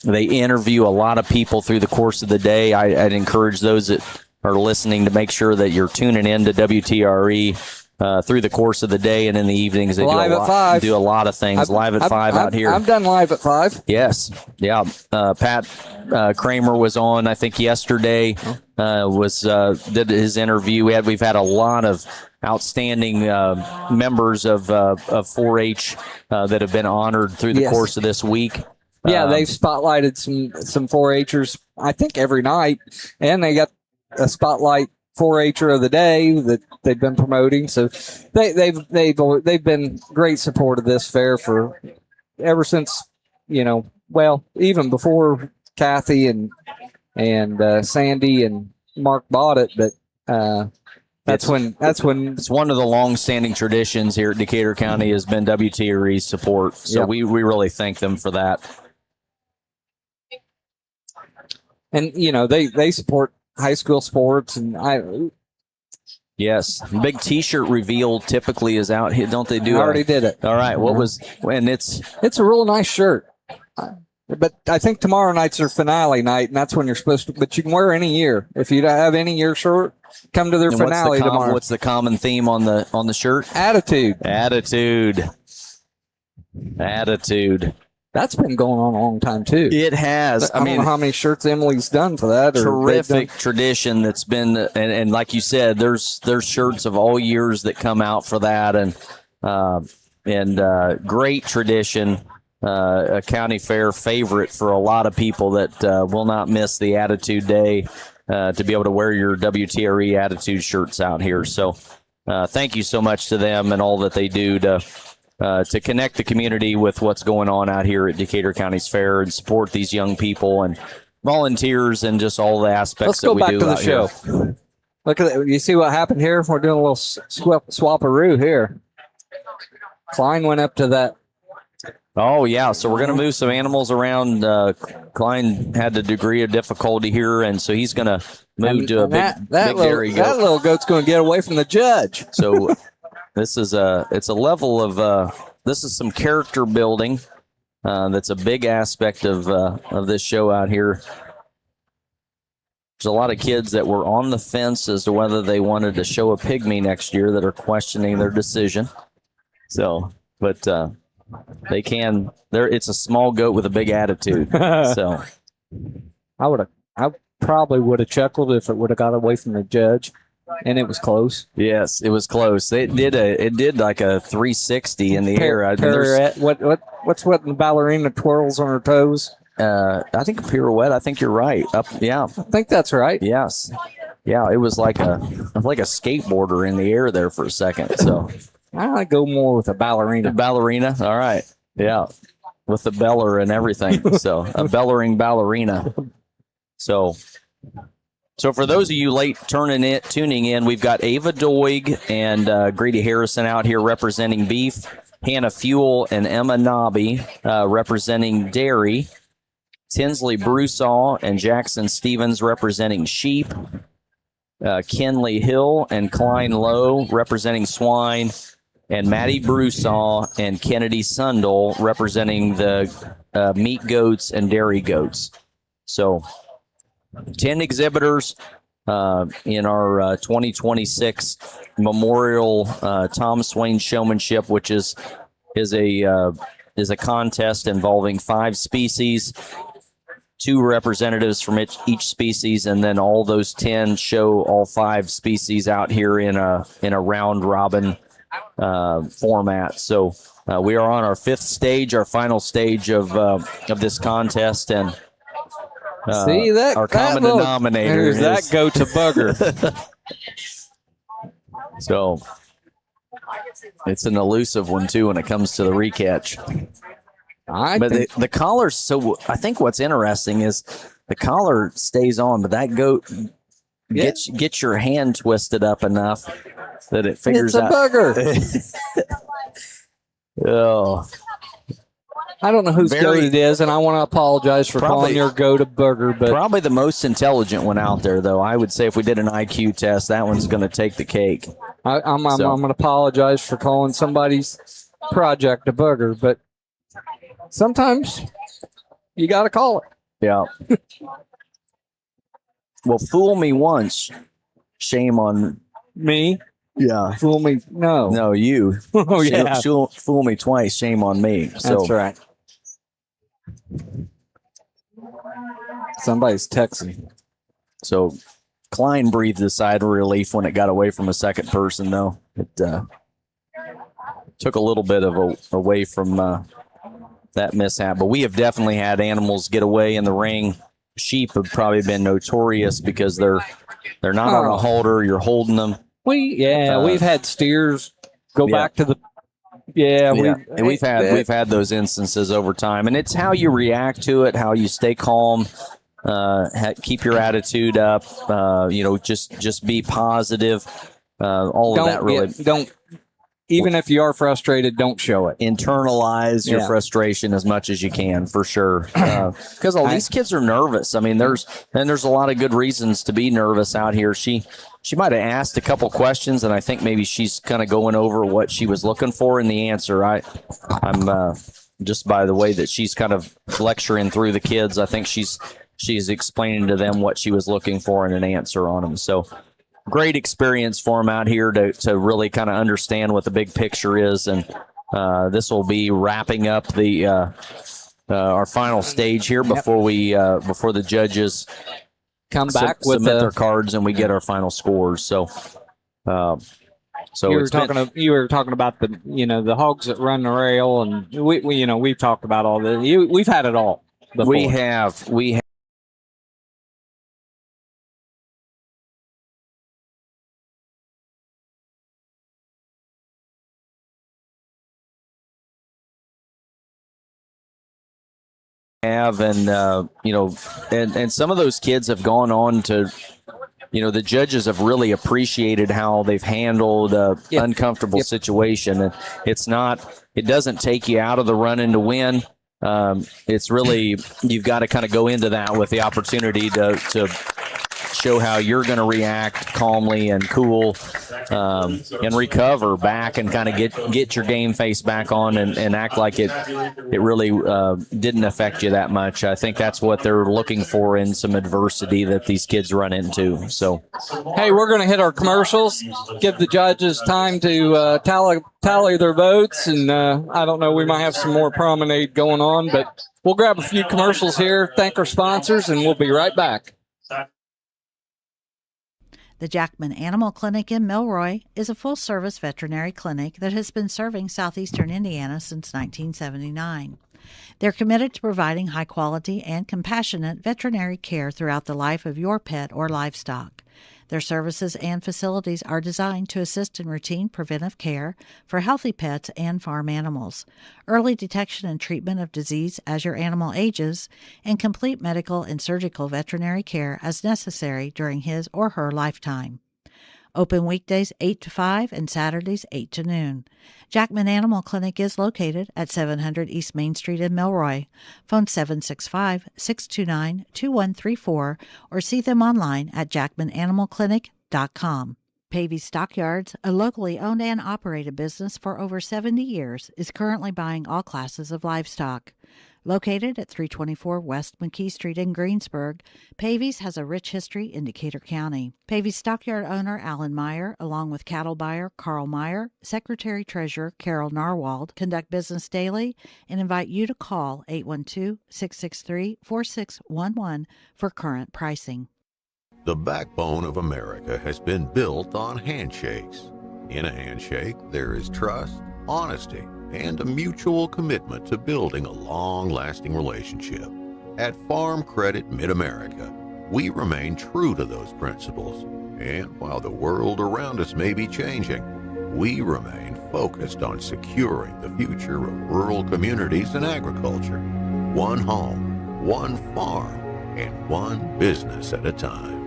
they interview a lot of people through the course of the day. I'd encourage those that are listening to make sure that you're tuning in to WTRE through the course of the day and in the evenings. They live at 5. Do a lot of things. Live at 5 out here. I've done live at 5. Yes. Yeah. Pat Kramer was on, I think, yesterday. Did his interview. We've had a lot of outstanding members of 4-H that have been honored through the course of this week. Yeah, they've spotlighted some 4-H'ers, I think, every night, and they got a spotlight 4-H'er of the day that they've been promoting. So they've been great support of this fair for ever since, even before Kathy and Sandy and Mark bought it. But that's when it's one of the long-standing traditions here at Decatur County has been WTRE's support. So we really thank them for that. And they support high school sports, and yes, big T-shirt reveal typically is out here. Don't they do? I already did it. All right. It's a real nice shirt. But I think tomorrow night's their finale night, and that's when you're supposed to. But you can wear any year. If you don't have any year shirt, come to their finale tomorrow. What's the common theme on the shirt? Attitude. That's been going on a long time too. It has. I don't know how many shirts Emily's done for that. Terrific tradition that's been, and like you said, there's shirts of all years that come out for that, and great tradition. A county fair favorite for a lot of people that will not miss the Attitude Day to be able to wear your WTRE Attitude shirts out here. So thank you so much to them and all that they do to connect the community with what's going on out here at Decatur County's fair and support these young people and volunteers and just all the aspects that we do. Let's go back to the show. Look at that. You see what happened here? We're doing a little swaparoo here. Klein went up to that. Oh, yeah. So we're going to move some animals around. Klein had a degree of difficulty here, and so he's going to move to a big dairy goat. That little goat's going to get away from the judge. So it's a level of this is some character building. That's a big aspect of this show out here. There's a lot of kids that were on the fence as to whether they wanted to show a pygmy next year that are questioning their decision. So, but they can. It's a small goat with a big attitude. So, I probably would have chuckled if it would have got away from the judge, and it was close. Yes, it was close. It did like a 360 in the air. Pirouette. What's what the ballerina twirls on her toes? I think a pirouette. I think you're right. Yeah, I think that's right. Yes. Yeah, it was like a skateboarder in the air there for a second. So. I go more with a ballerina. The ballerina? All right. Yeah. With the beller and everything. So a bellering ballerina. So for those of you late tuning in, we've got Ava Doig and Grady Harrison out here representing beef, Hannah Fuel and Emma Nobby representing dairy, Tinsley Broussard and Jackson Stevens representing sheep, Kenley Hill and Klein Lowe representing swine, and Maddie Broussard and Kennedy Sundell representing the meat goats and dairy goats. So 10 exhibitors in our 2026 Memorial Tom Swain Showmanship, which is a contest involving 5 species, 2 representatives from each species, and then all those 10 show all 5 species out here in a round robin format. So we are on our 5th stage, our final stage of this contest, and see that our common denominator is that goat to bugger. So it's an elusive one too when it comes to the recatch. But the collar. So I think what's interesting is the collar stays on, but that goat gets your hand twisted up enough that it figures out. It's a bugger. Oh. I don't know whose goat it is, and I want to apologize for calling your goat a bugger. But probably the most intelligent one out there, though. I would say if we did an IQ test, that one's going to take the cake. I'm going to apologize for calling somebody's project a bugger, but sometimes you got to call it. Yeah. Well, fool me once, shame on me. Yeah. Fool me. No, you. Oh, yeah. Fool me twice, shame on me. So, that's right. Somebody's texting. So Klein breathed a sigh of relief when it got away from a second person, though. It took a little bit of away from that mishap. But we have definitely had animals get away in the ring. Sheep have probably been notorious because they're not on a halter. You're holding them. We've had steers go back to the. We've had those instances over time, and it's how you react to it, how you stay calm, keep your attitude up. Just be positive. All of that really don't. Even if you are frustrated, don't show it. Internalize your frustration as much as you can, for sure. Because all these kids are nervous. I mean, there's a lot of good reasons to be nervous out here. She might have asked a couple questions, and I think maybe she's kind of going over what she was looking for in the answer. I'm just by the way that she's kind of lecturing through the kids, I think she's explaining to them what she was looking for in an answer on them. So. Great experience for them out here to really kind of understand what the big picture is, and this will be wrapping up the our final stage here before before the judges come back with submit their cards and we get our final scores. So you were talking about the hogs that run the rail, and we've talked about all this. We've had it all before. We have and some of those kids have gone on to, the judges have really appreciated how they've handled an uncomfortable situation. And it doesn't take you out of the running to win. It's really, you've got to kind of go into that with the opportunity to show how you're going to react calmly and cool, and recover back and kind of get your game face back on and act like it really didn't affect you that much. I think that's what they're looking for in some adversity that these kids run into. So, hey, we're going to hit our commercials, give the judges time to tally their votes, and I don't know, we might have some more promenade going on, but we'll grab a few commercials here, thank our sponsors, and we'll be right back. The Jackman Animal Clinic in Milroy is a full-service veterinary clinic that has been serving southeastern Indiana since 1979. They're committed to providing high-quality and compassionate veterinary care throughout the life of your pet or livestock. Their services and facilities are designed to assist in routine preventive care for healthy pets and farm animals, early detection and treatment of disease as your animal ages, and complete medical and surgical veterinary care as necessary during his or her lifetime. Open weekdays 8 to 5 and Saturdays 8 to noon. Jackman Animal Clinic is located at 700 East Main Street in Milroy. Phone 765-629-2134 or see them online at jackmananimalclinic.com. Pavey Stockyards, a locally owned and operated business for over 70 years, is currently buying all classes of livestock. Located at 324 West McKee Street in Greensburg, Pavey's has a rich history in Decatur County. Pavey's stockyard owner Alan Meyer, along with cattle buyer Carl Meyer, Secretary-Treasurer Carol Narwald, conduct business daily and invite you to call 812-663-4611 for current pricing. The backbone of America has been built on handshakes. In a handshake, there is trust, honesty, and a mutual commitment to building a long-lasting relationship. At Farm Credit Mid-America, we remain true to those principles. And while the world around us may be changing, we remain focused on securing the future of rural communities and agriculture. One home, one farm, and one business at a time.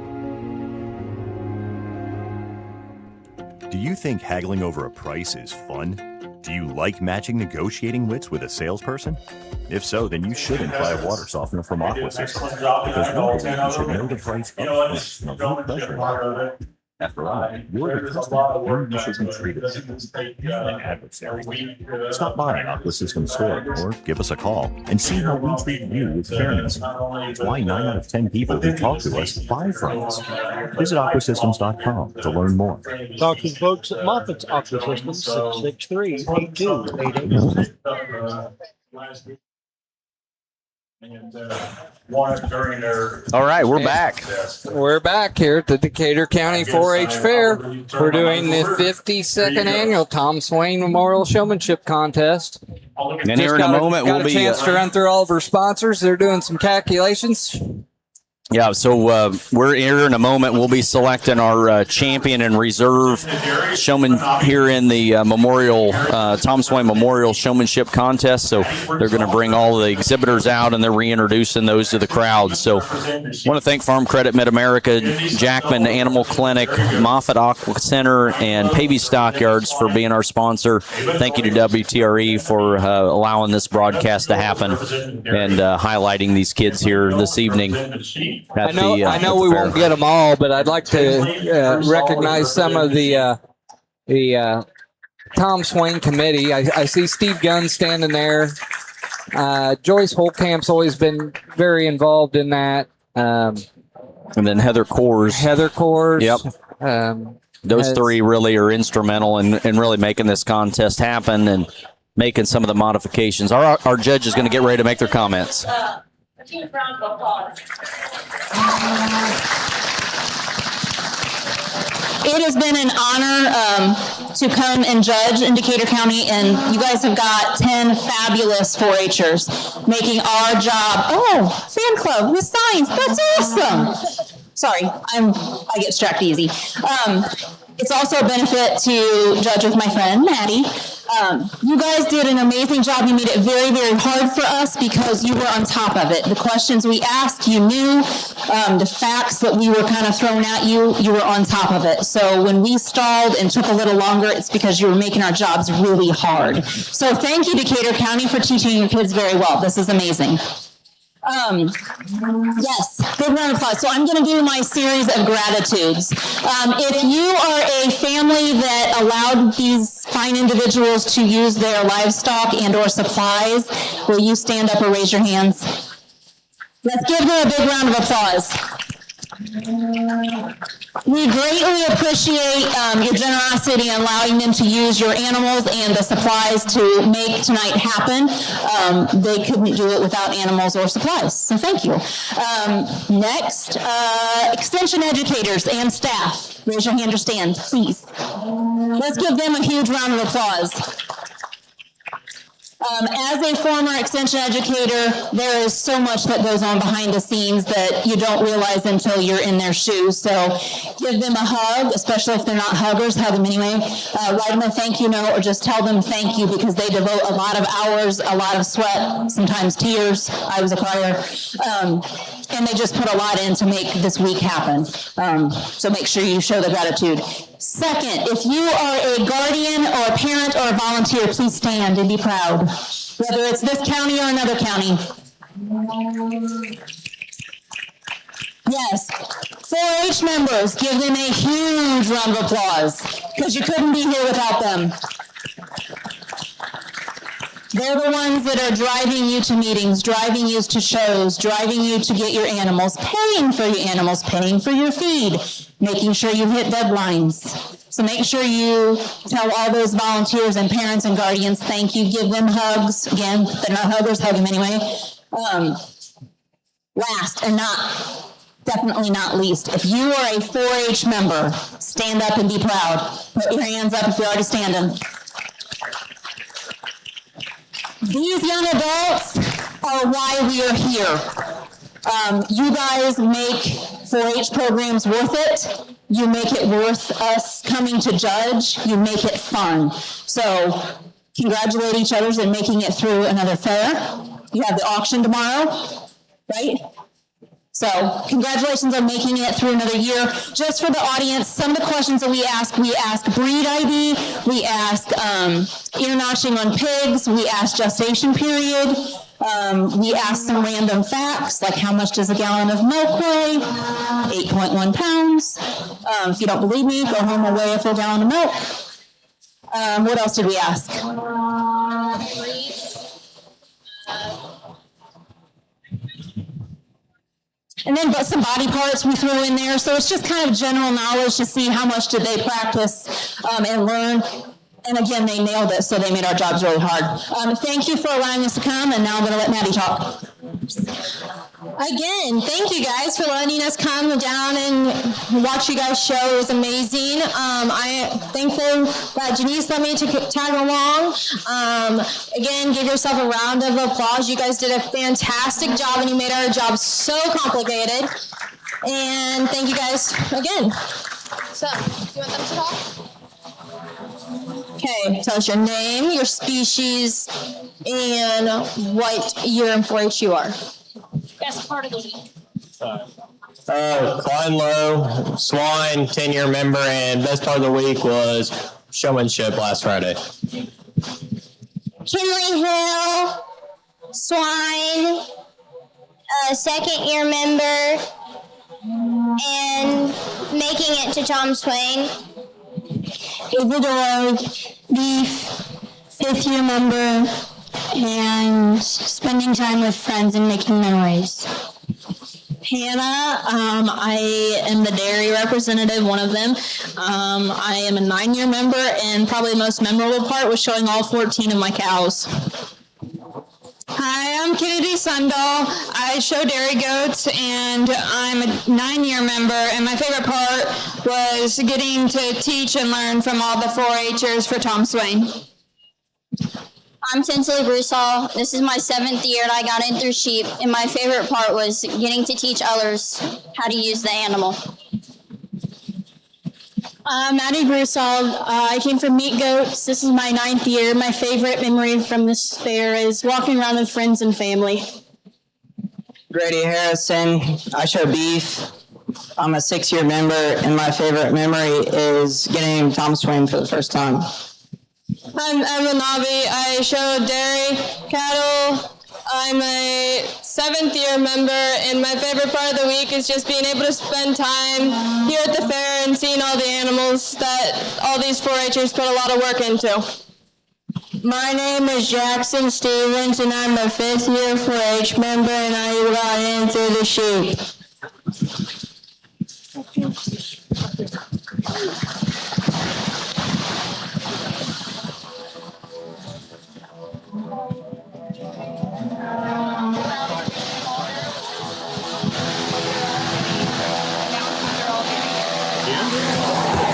Do you think haggling over a price is fun? Do you like matching negotiating wits with a salesperson? If so, then you shouldn't buy a water softener from Aqua Systems, because we believe you should know the price up front and avoid pleasure. After all, you're the customer and you should be treated like an adversary. Stop by an Aqua Systems store or give us a call and see how we treat you with fairness. It's why 9 out of 10 people who talk to us buy from us. Visit aquasystems.com to learn more. Talk to folks at Moffitt's Aqua Systems, 663-8288. all right, we're back. We're back here at the Decatur County 4-H Fair. We're doing the 52nd annual Tom Swain Memorial Showmanship Contest. And here in a moment, we'll we'll be a chance to run through all of our sponsors. They're doing some calculations. Yeah, so we're here in a moment. We'll be selecting our champion and reserve showman here in the Tom Swain Memorial Showmanship Contest. So they're going to bring all the exhibitors out, and they're reintroducing those to the crowd. So I want to thank Farm Credit Mid-America, Jackman Animal Clinic, Moffett Aqua Center, and Pavey Stockyards for being our sponsor. Thank you to WTRE for allowing this broadcast to happen and highlighting these kids here this evening. I know we won't get them all, but I'd like to recognize some of the Tom Swain committee. I see Steve Gunn standing there. Joyce Holtcamp's always been very involved in that. And then Heather Coors. Yep. Those three really are instrumental in really making this contest happen. And making some of the modifications. Our judge is going to get ready to make their comments. A huge round of applause. It has been an honor to come and judge in Decatur County, and you guys have got 10 fabulous 4-H'ers making our job. Oh, fan club with signs. That's awesome. Sorry, I get distracted easy. It's also a benefit to judge with my friend, Maddie. You guys did an amazing job. You made it very, very hard for us because you were on top of it. The questions we asked, you knew. The facts that we were kind of throwing at you, you were on top of it. So when we stalled and took a little longer, it's because you were making our jobs really hard. So thank you, Decatur County, for teaching your kids very well. This is amazing. Yes, big round of applause. So I'm going to do my series of gratitudes. If you are a family that allowed these fine individuals to use their livestock and or supplies, will you stand up or raise your hands? Let's give them a big round of applause. We greatly appreciate your generosity in allowing them to use your animals and the supplies to make tonight happen. They couldn't do it without animals or supplies, so thank you. Next, extension educators and staff. Raise your hand or stand, please. Let's give them a huge round of applause. As a former extension educator, there is so much that goes on behind the scenes that you don't realize until you're in their shoes. So give them a hug, especially if they're not huggers, hug them anyway. Write them a thank you note or just tell them thank you because they devote a lot of hours, a lot of sweat, sometimes tears. I was a crier. And they just put a lot in to make this week happen. So make sure you show the gratitude. Second, if you are a guardian or a parent or a volunteer, please stand and be proud, whether it's this county or another county. Yes, 4-H members, give them a huge round of applause because you couldn't be here without them. They're the ones that are driving you to meetings, driving you to shows, driving you to get your animals, paying for your animals, paying for your feed, making sure you hit deadlines. So make sure you tell all those volunteers and parents and guardians, thank you, give them hugs. Again, they're not huggers, hug them anyway. Last and definitely not least, if you are a 4-H member, stand up and be proud. Put your hands up if you're already standing. These young adults are why we are here. You guys make 4-H programs worth it. You make it worth us coming to judge. You make it fun. So congratulate each other in making it through another fair. You have the auction tomorrow, right? So congratulations on making it through another year. Just for the audience, some of the questions that we ask breed ID, we ask ear notching on pigs, we ask gestation period, we ask some random facts, like how much does a gallon of milk weigh? 8.1 pounds. If you don't believe me, go home and weigh a full gallon of milk. What else did we ask? And then some body parts we threw in there. So it's just kind of general knowledge to see how much did they practice and learn. And again, they nailed it, so they made our jobs really hard. Thank you for allowing us to come, and now I'm going to let Maddie talk. Again, thank you guys for letting us come down and watch you guys show. It was amazing. I am thankful that Janice let me tag along. Again, give yourself a round of applause. You guys did a fantastic job, and you made our job so complicated. And thank you guys again. So, do you want them to talk? Okay, tell us your name, your species, and what year in 4-H you are. Best part of the week. Klein Lowe, Swain, 10-year member, and best part of the week was Showmanship last Friday. Kinley Hill, Swine, second-year member, and making it to Tom Swain. Isidore, Beef, fifth-year member, and spending time with friends and making memories. Hannah. I am the dairy representative, one of them. I am a 9-year member, and probably the most memorable part was showing all 14 of my cows. Hi, I'm Kennedy Sundahl. I show dairy goats, and I'm a 9-year member, and my favorite part was getting to teach and learn from all the 4-H'ers for Tom Swain. I'm Tinsley Broussall. This is my 7th year, and I got in through sheep, and my favorite part was getting to teach others how to use the animal. Maddie Broussall. I came from Meat Goats. This is my 9th year. My favorite memory from this fair is walking around with friends and family. Grady Harrison. I show beef. I'm a 6-year member, and my favorite memory is getting Tom Swain for the first time. I'm Emma Navi. I show dairy, cattle. I'm a 7th year member, and my favorite part of the week is just being able to spend time here at the fair and seeing all the animals that all these 4-H'ers put a lot of work into. My name is Jackson Stevens, and I'm a 5th year 4-H member, and I got in through the sheep.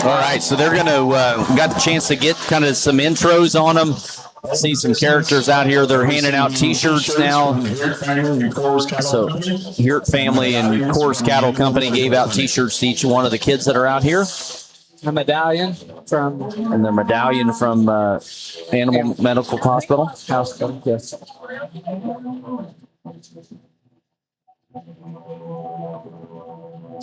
All right, so they're going to got the chance to get kind of some intros on them. See some characters out here. They're handing out T-shirts now. So Heert Family and Coors Cattle Company gave out T-shirts to each one of the kids that are out here. A medallion from Animal Medical Hospital. Hospital, yes.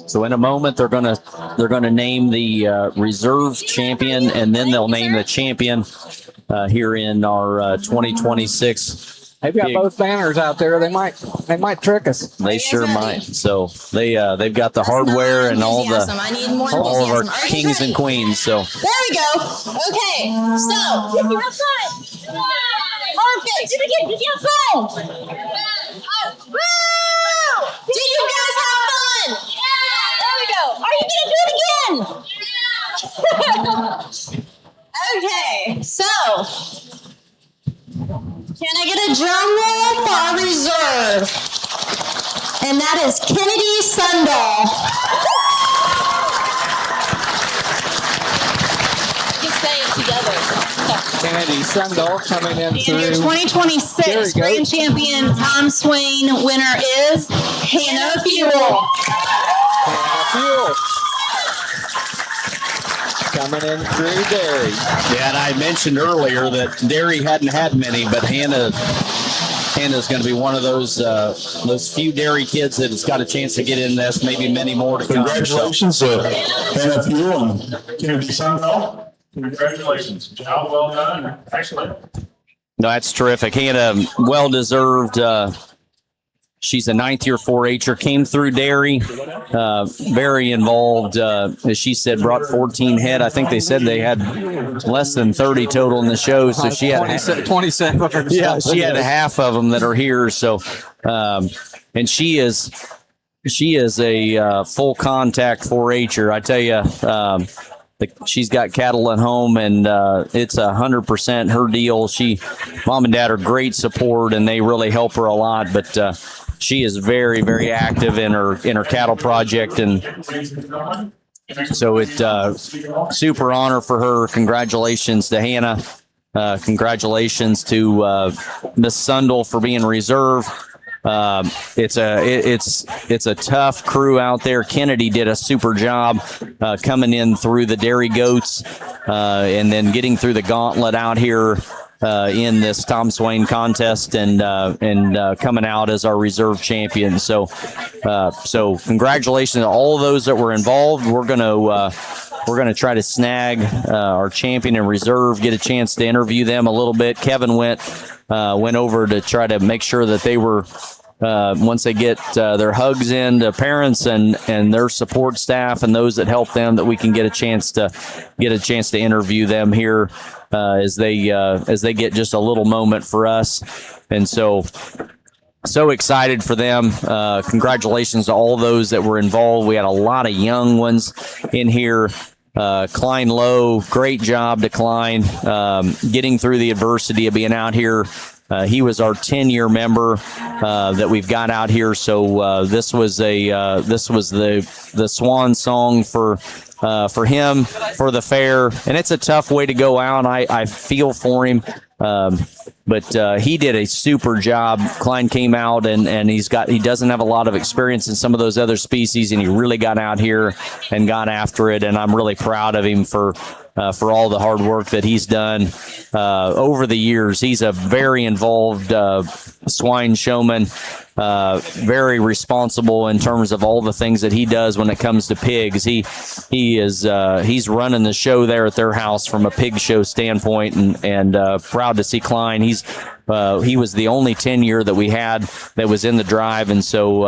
So in a moment they're gonna name the reserve champion, and then they'll name the champion here in our 2026. They've got both banners out there. They might trick us. They sure might. So they've got the hardware and all of our kings and queens. So There we go. Okay, so did you have fun? Perfect. Did you have fun? Woo! Did you guys have fun? There we go. Are you gonna do it again? Okay, so can I get a drum roll for our reserve? And that is Kennedy Sundahl. Just say it together. Kennedy Sundahl coming in And your through. 2026 Grand Champion Tom Swain winner is Hannah Fuel. Coming in through dairy. yeah, and I mentioned earlier that dairy hadn't had many, but Hannah's going to be one of those few dairy kids that has got a chance to get in this. Maybe many more to come. Congratulations to Hannah Fuel and Kennedy Sundahl. Congratulations. Job well done. Excellent. No, that's terrific. Hannah, well deserved. She's a 9th year 4-H'er, came through dairy, very involved. As she said, brought 14 head. I think they said they had less than 30 total in the show. So she had 27. Yeah, she had half of them that are here. So, and she is a full contact 4-H'er. I tell you, she's got cattle at home, and it's 100% her deal. Mom and dad are great support, and they really help her a lot. But she is very, very active in her cattle project, and so it's super honor for her. Congratulations to Hannah. Congratulations to Miss Sundahl for being reserve. It's a tough crew out there. Kennedy did a super job coming in through the dairy goats and then getting through the gauntlet out here in this Tom Swain contest and coming out as our reserve champion. So congratulations to all of those that were involved. We're gonna try to snag our champion in reserve, get a chance to interview them a little bit. Kevin went over to try to make sure that they were once they get their hugs in to parents and their support staff and those that help them, that we can get a chance to interview them here as they get just a little moment for us. And so so excited for them. Congratulations to all those that were involved. We had a lot of young ones in here. Klein Lowe, great job to Klein, getting through the adversity of being out here. He was our 10-year member that we've got out here. So this was the swan song for him for the fair, and it's a tough way to go out. I feel for him. But he did a super job. Klein came out and he doesn't have a lot of experience in some of those other species, and he really got out here and got after it. And I'm really proud of him for all the hard work that he's done over the years. He's a very involved swine showman, very responsible in terms of all the things that he does when it comes to pigs. He's running the show there at their house from a pig show standpoint, and proud to see Klein. He was the only 10-year that we had that was in the drive, and so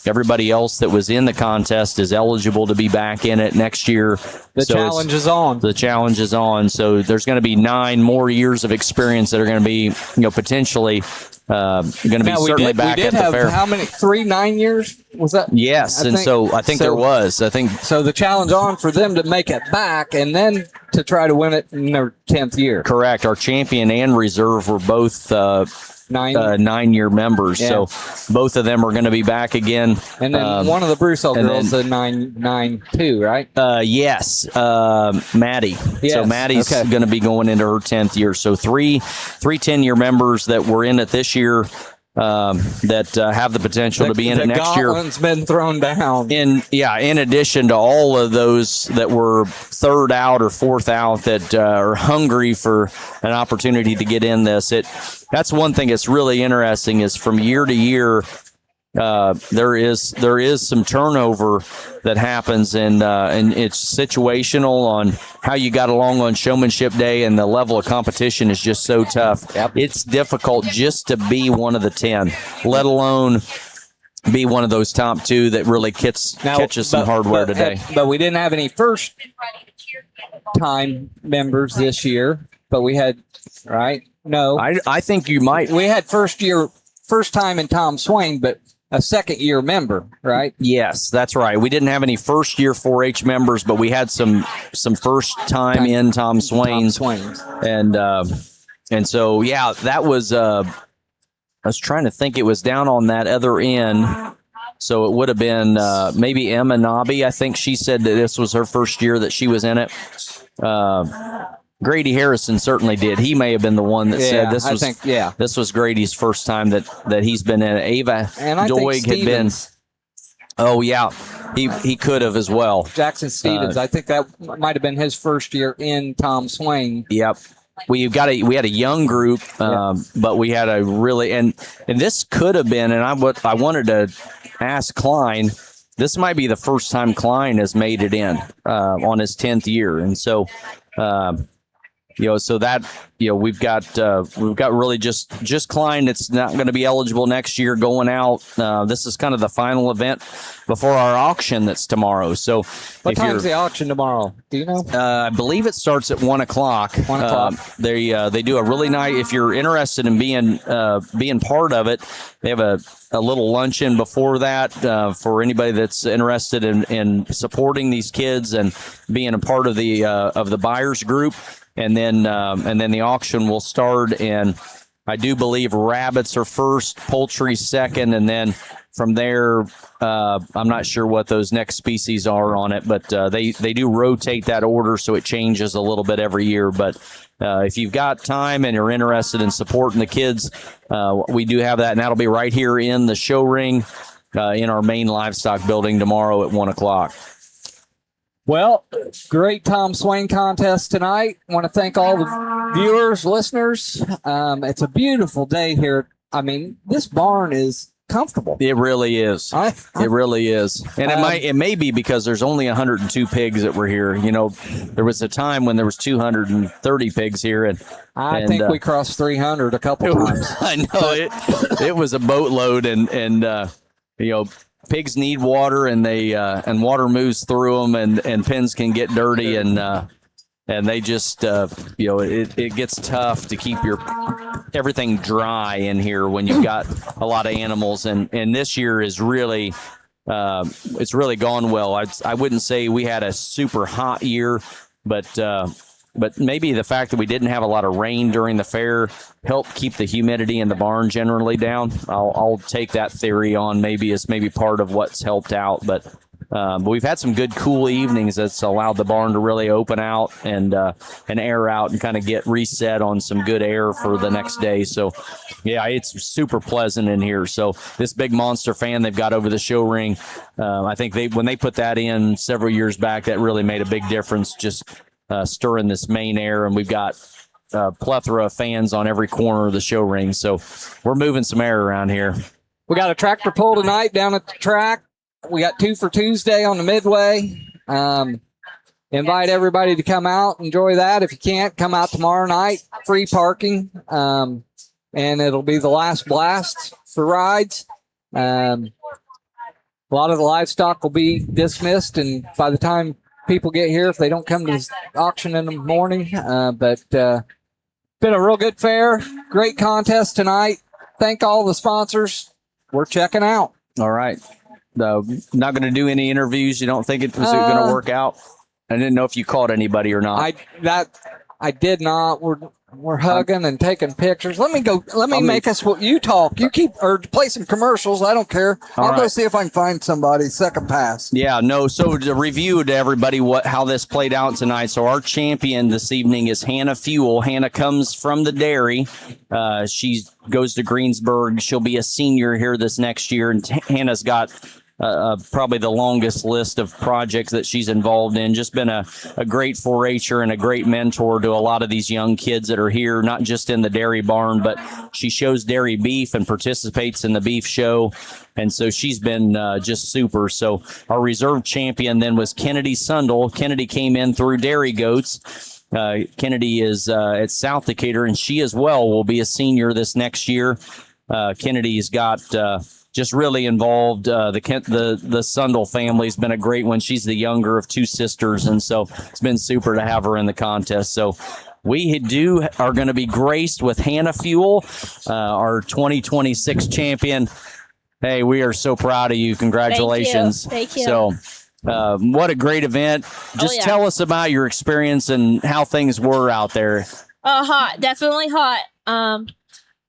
everybody else that was in the contest is eligible to be back in it next year. The challenge is on. The challenge is on. So there's going to be 9 more years of experience that are going to be, potentially going to be certainly back at the fair. How many? 3 9 years? Was that? Yes, I think there was. I think so. The challenge on for them to make it back, and then to try to win it in their 10th year. Correct. Our champion and reserve were both 9-year members, so both of them are going to be back again. And then one of the Broussard girls, the 9-2, right? Yes, Maddie. Yes. So Maddie's going to be going into her 10th year. So three 10-year members that were in it this year that have the potential to be in it next year. The gauntlet's been thrown down. In addition to all of those that were third out or fourth out that are hungry for an opportunity to get in this. That's one thing that's really interesting is from year to year, there is some turnover that happens, and it's situational on how you got along on Showmanship Day, and the level of competition is just so tough. Yep. It's difficult just to be one of the 10, let alone be one of those top 2 that really catches some hardware today. But we didn't have any first-time members this year, but we had, right? No. I think you might. We had first time in Tom Swain, but a second-year member, right? Yes, that's right. We didn't have any first-year 4-H members, but we had some first time in Tom Swain's. And so that was. I was trying to think. It was down on that other end, so it would have been maybe Emma Nobby. I think she said that this was her first year that she was in it. Grady Harrison certainly did. He may have been the one that said this was. This was Grady's first time that he's been in it. Ava Doig had been. Oh yeah, he could have as well. Jackson Stevens. I think that might have been his first year in Tom Swain. Yep. We had a young group, but we had a really and this could have been. And I wanted to ask Klein. This might be the first time Klein has made it in on his 10th year, and so. So that we've got really just Klein that's not going to be eligible next year going out. This is kind of the final event before our auction that's tomorrow. So what time's the auction tomorrow? Do you know? I believe it starts at 1:00. 1:00. They do a really nice. If you're interested in being part of it, they have a little luncheon before that for anybody that's interested in supporting these kids and being a part of the buyers group. And then the auction will start, and I do believe rabbits are first, poultry second, and then from there, I'm not sure what those next species are on it, but they do rotate that order, so it changes a little bit every year. But if you've got time and you're interested in supporting the kids, we do have that, and that'll be right here in the show ring in our main livestock building tomorrow at 1:00. Well, great Tom Swain contest tonight. I want to thank all the viewers, listeners. It's a beautiful day here. I mean, this barn is comfortable. It really is. It really is. And it may be because there's only 102 pigs that were here. There was a time when there was 230 pigs here, and I think we crossed 300 a couple times. I know it was a boatload, and pigs need water, and they and water moves through them, and pens can get dirty, and and they just it gets tough to keep everything dry in here when you've got a lot of animals, and this year is really it's really gone well. I wouldn't say we had a super hot year, but maybe the fact that we didn't have a lot of rain during the fair helped keep the humidity in the barn generally down. I'll take that theory on maybe as part of what's helped out, but we've had some good cool evenings that's allowed the barn to really open out and air out and kind of get reset on some good air for the next day. So yeah, it's super pleasant in here. So this big monster fan they've got over the show ring, I think when they put that in several years back, that really made a big difference, just stirring this main air, and we've got a plethora of fans on every corner of the show ring. So we're moving some air around here. We got a tractor pull tonight down at the track. We got 2 for Tuesday on the Midway. Invite everybody to come out, enjoy that. If you can't, come out tomorrow night, free parking, and it'll be the last blast for rides. A lot of the livestock will be dismissed, and by the time people get here, if they don't come to the auction in the morning, but been a real good fair, great contest tonight. Thank all the sponsors. We're checking out. All right. Not going to do any interviews. You don't think it was going to work out? I didn't know if you caught anybody or not. I did not. We're hugging and taking pictures. Let me make us what you talk. You keep or play some commercials. I don't care. I'll go see if I can find somebody second pass. Yeah, no. So to review to everybody how this played out tonight. So our champion this evening is Hannah Fuel. Hannah comes from the dairy. She goes to Greensburg. She'll be a senior here this next year, and Hannah's got probably the longest list of projects that she's involved in. Just been a great 4-H'er and a great mentor to a lot of these young kids that are here, not just in the dairy barn, but she shows dairy beef and participates in the beef show. And so she's been just super. So our reserve champion then was Kennedy Sundel. Kennedy came in through Dairy Goats. Kennedy is at South Decatur, and she as well will be a senior this next year. Kennedy's got just really involved. The Sundel family's been a great one. She's the younger of 2 sisters, and so it's been super to have her in the contest. So we are going to be graced with Hannah Fuel, our 2026 champion. Hey, we are so proud of you. Congratulations. Thank you. So what a great event. Just tell us about your experience and how things were out there. Hot. Definitely hot.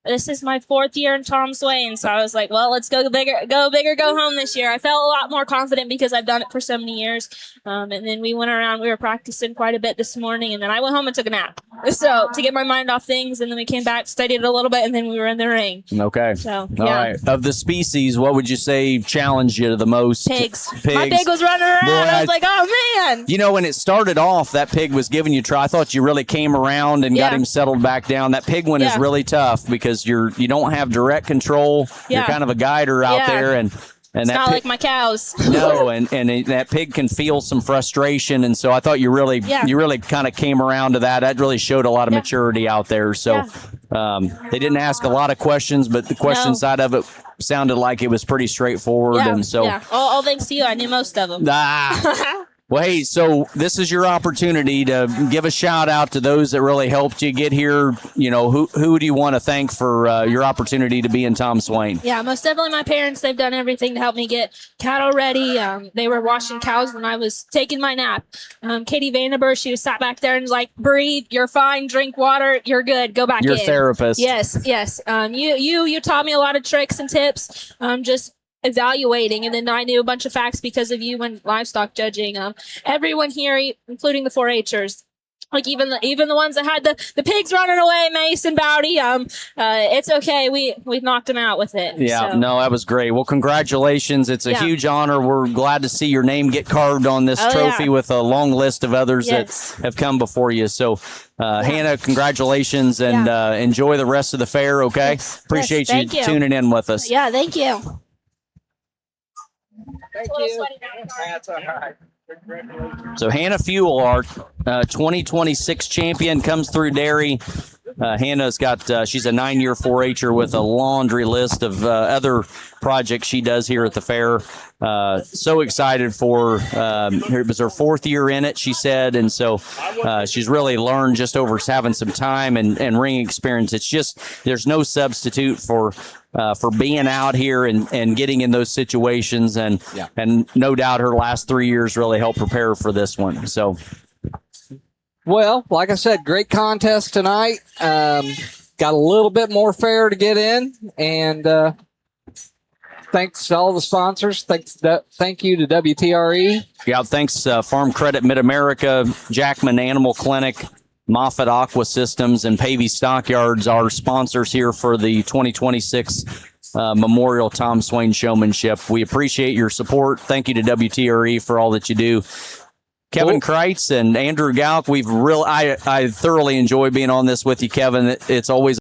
This is my 4th year in Tom Swain, so I was like, well, let's go bigger, go home this year. I felt a lot more confident because I've done it for so many years. And then we went around, we were practicing quite a bit this morning, and then I went home and took a nap. So to get my mind off things, and then we came back, studied a little bit, and then we were in the ring. Okay. So, All right. Of the species, what would you say challenged you the most? Pigs. My pig was running around. Boy, I was like, oh, man. You know, when it started off, that pig was giving you try. I thought you really came around and got him settled back down. That pig one is really tough because you don't have direct control. You're kind of a guider out there, and it's that not like my cows. No, and that pig can feel some frustration, and so I thought you really kind of came around to that. That really showed a lot of maturity out there. So they didn't ask a lot of questions, but the question side of it sounded like it was pretty straightforward. And so all thanks to you, I knew most of them. Well, hey, so this is your opportunity to give a shout out to those that really helped you get here. You know, who do you want to thank for your opportunity to be in Tom Swain? Yeah, most definitely my parents. They've done everything to help me get cattle ready. They were washing cows when I was taking my nap. Katie Vandenberg, she was sat back there and was like, breathe, you're fine, drink water, you're good, go back in. Your therapist. Yes. You taught me a lot of tricks and tips. Just evaluating, and then I knew a bunch of facts because of you when livestock judging. Everyone here, including the 4-H'ers, like even the ones that had the pigs running away, Mace and Bowdy. It's okay. We've knocked them out with it. Yeah, no, that was great. Well, congratulations. It's a huge honor. We're glad to see your name get carved on this trophy with a long list of others that have come before you. So Hannah, congratulations, and enjoy the rest of the fair. Okay. Appreciate you tuning in with us. Yeah. Thank you. Thank you. That's all right. So Hannah Fuel, our 2026 champion, comes through dairy. Hannah's got, she's a 9-year 4-H'er with a laundry list of other projects she does here at the fair. So excited for it was her 4th year in it, she said, and so she's really learned just over having some time and ring experience. It's just there's no substitute for being out here and getting in those situations, and no doubt her last 3 years really helped prepare her for this one. So. Well, like I said, great contest tonight. Got a little bit more fair to get in, and thanks to all the sponsors. Thank you to WTRE. Yeah, thanks Farm Credit Mid-America, Jackman Animal Clinic, Moffett Aqua Systems, and Pavey Stockyards, our sponsors here for the 2026 Memorial Tom Swain Showmanship. We appreciate your support. Thank you to WTRE for all that you do. Kevin Kreitz and Andrew Gauck, I thoroughly enjoy being on this with you, Kevin. It's always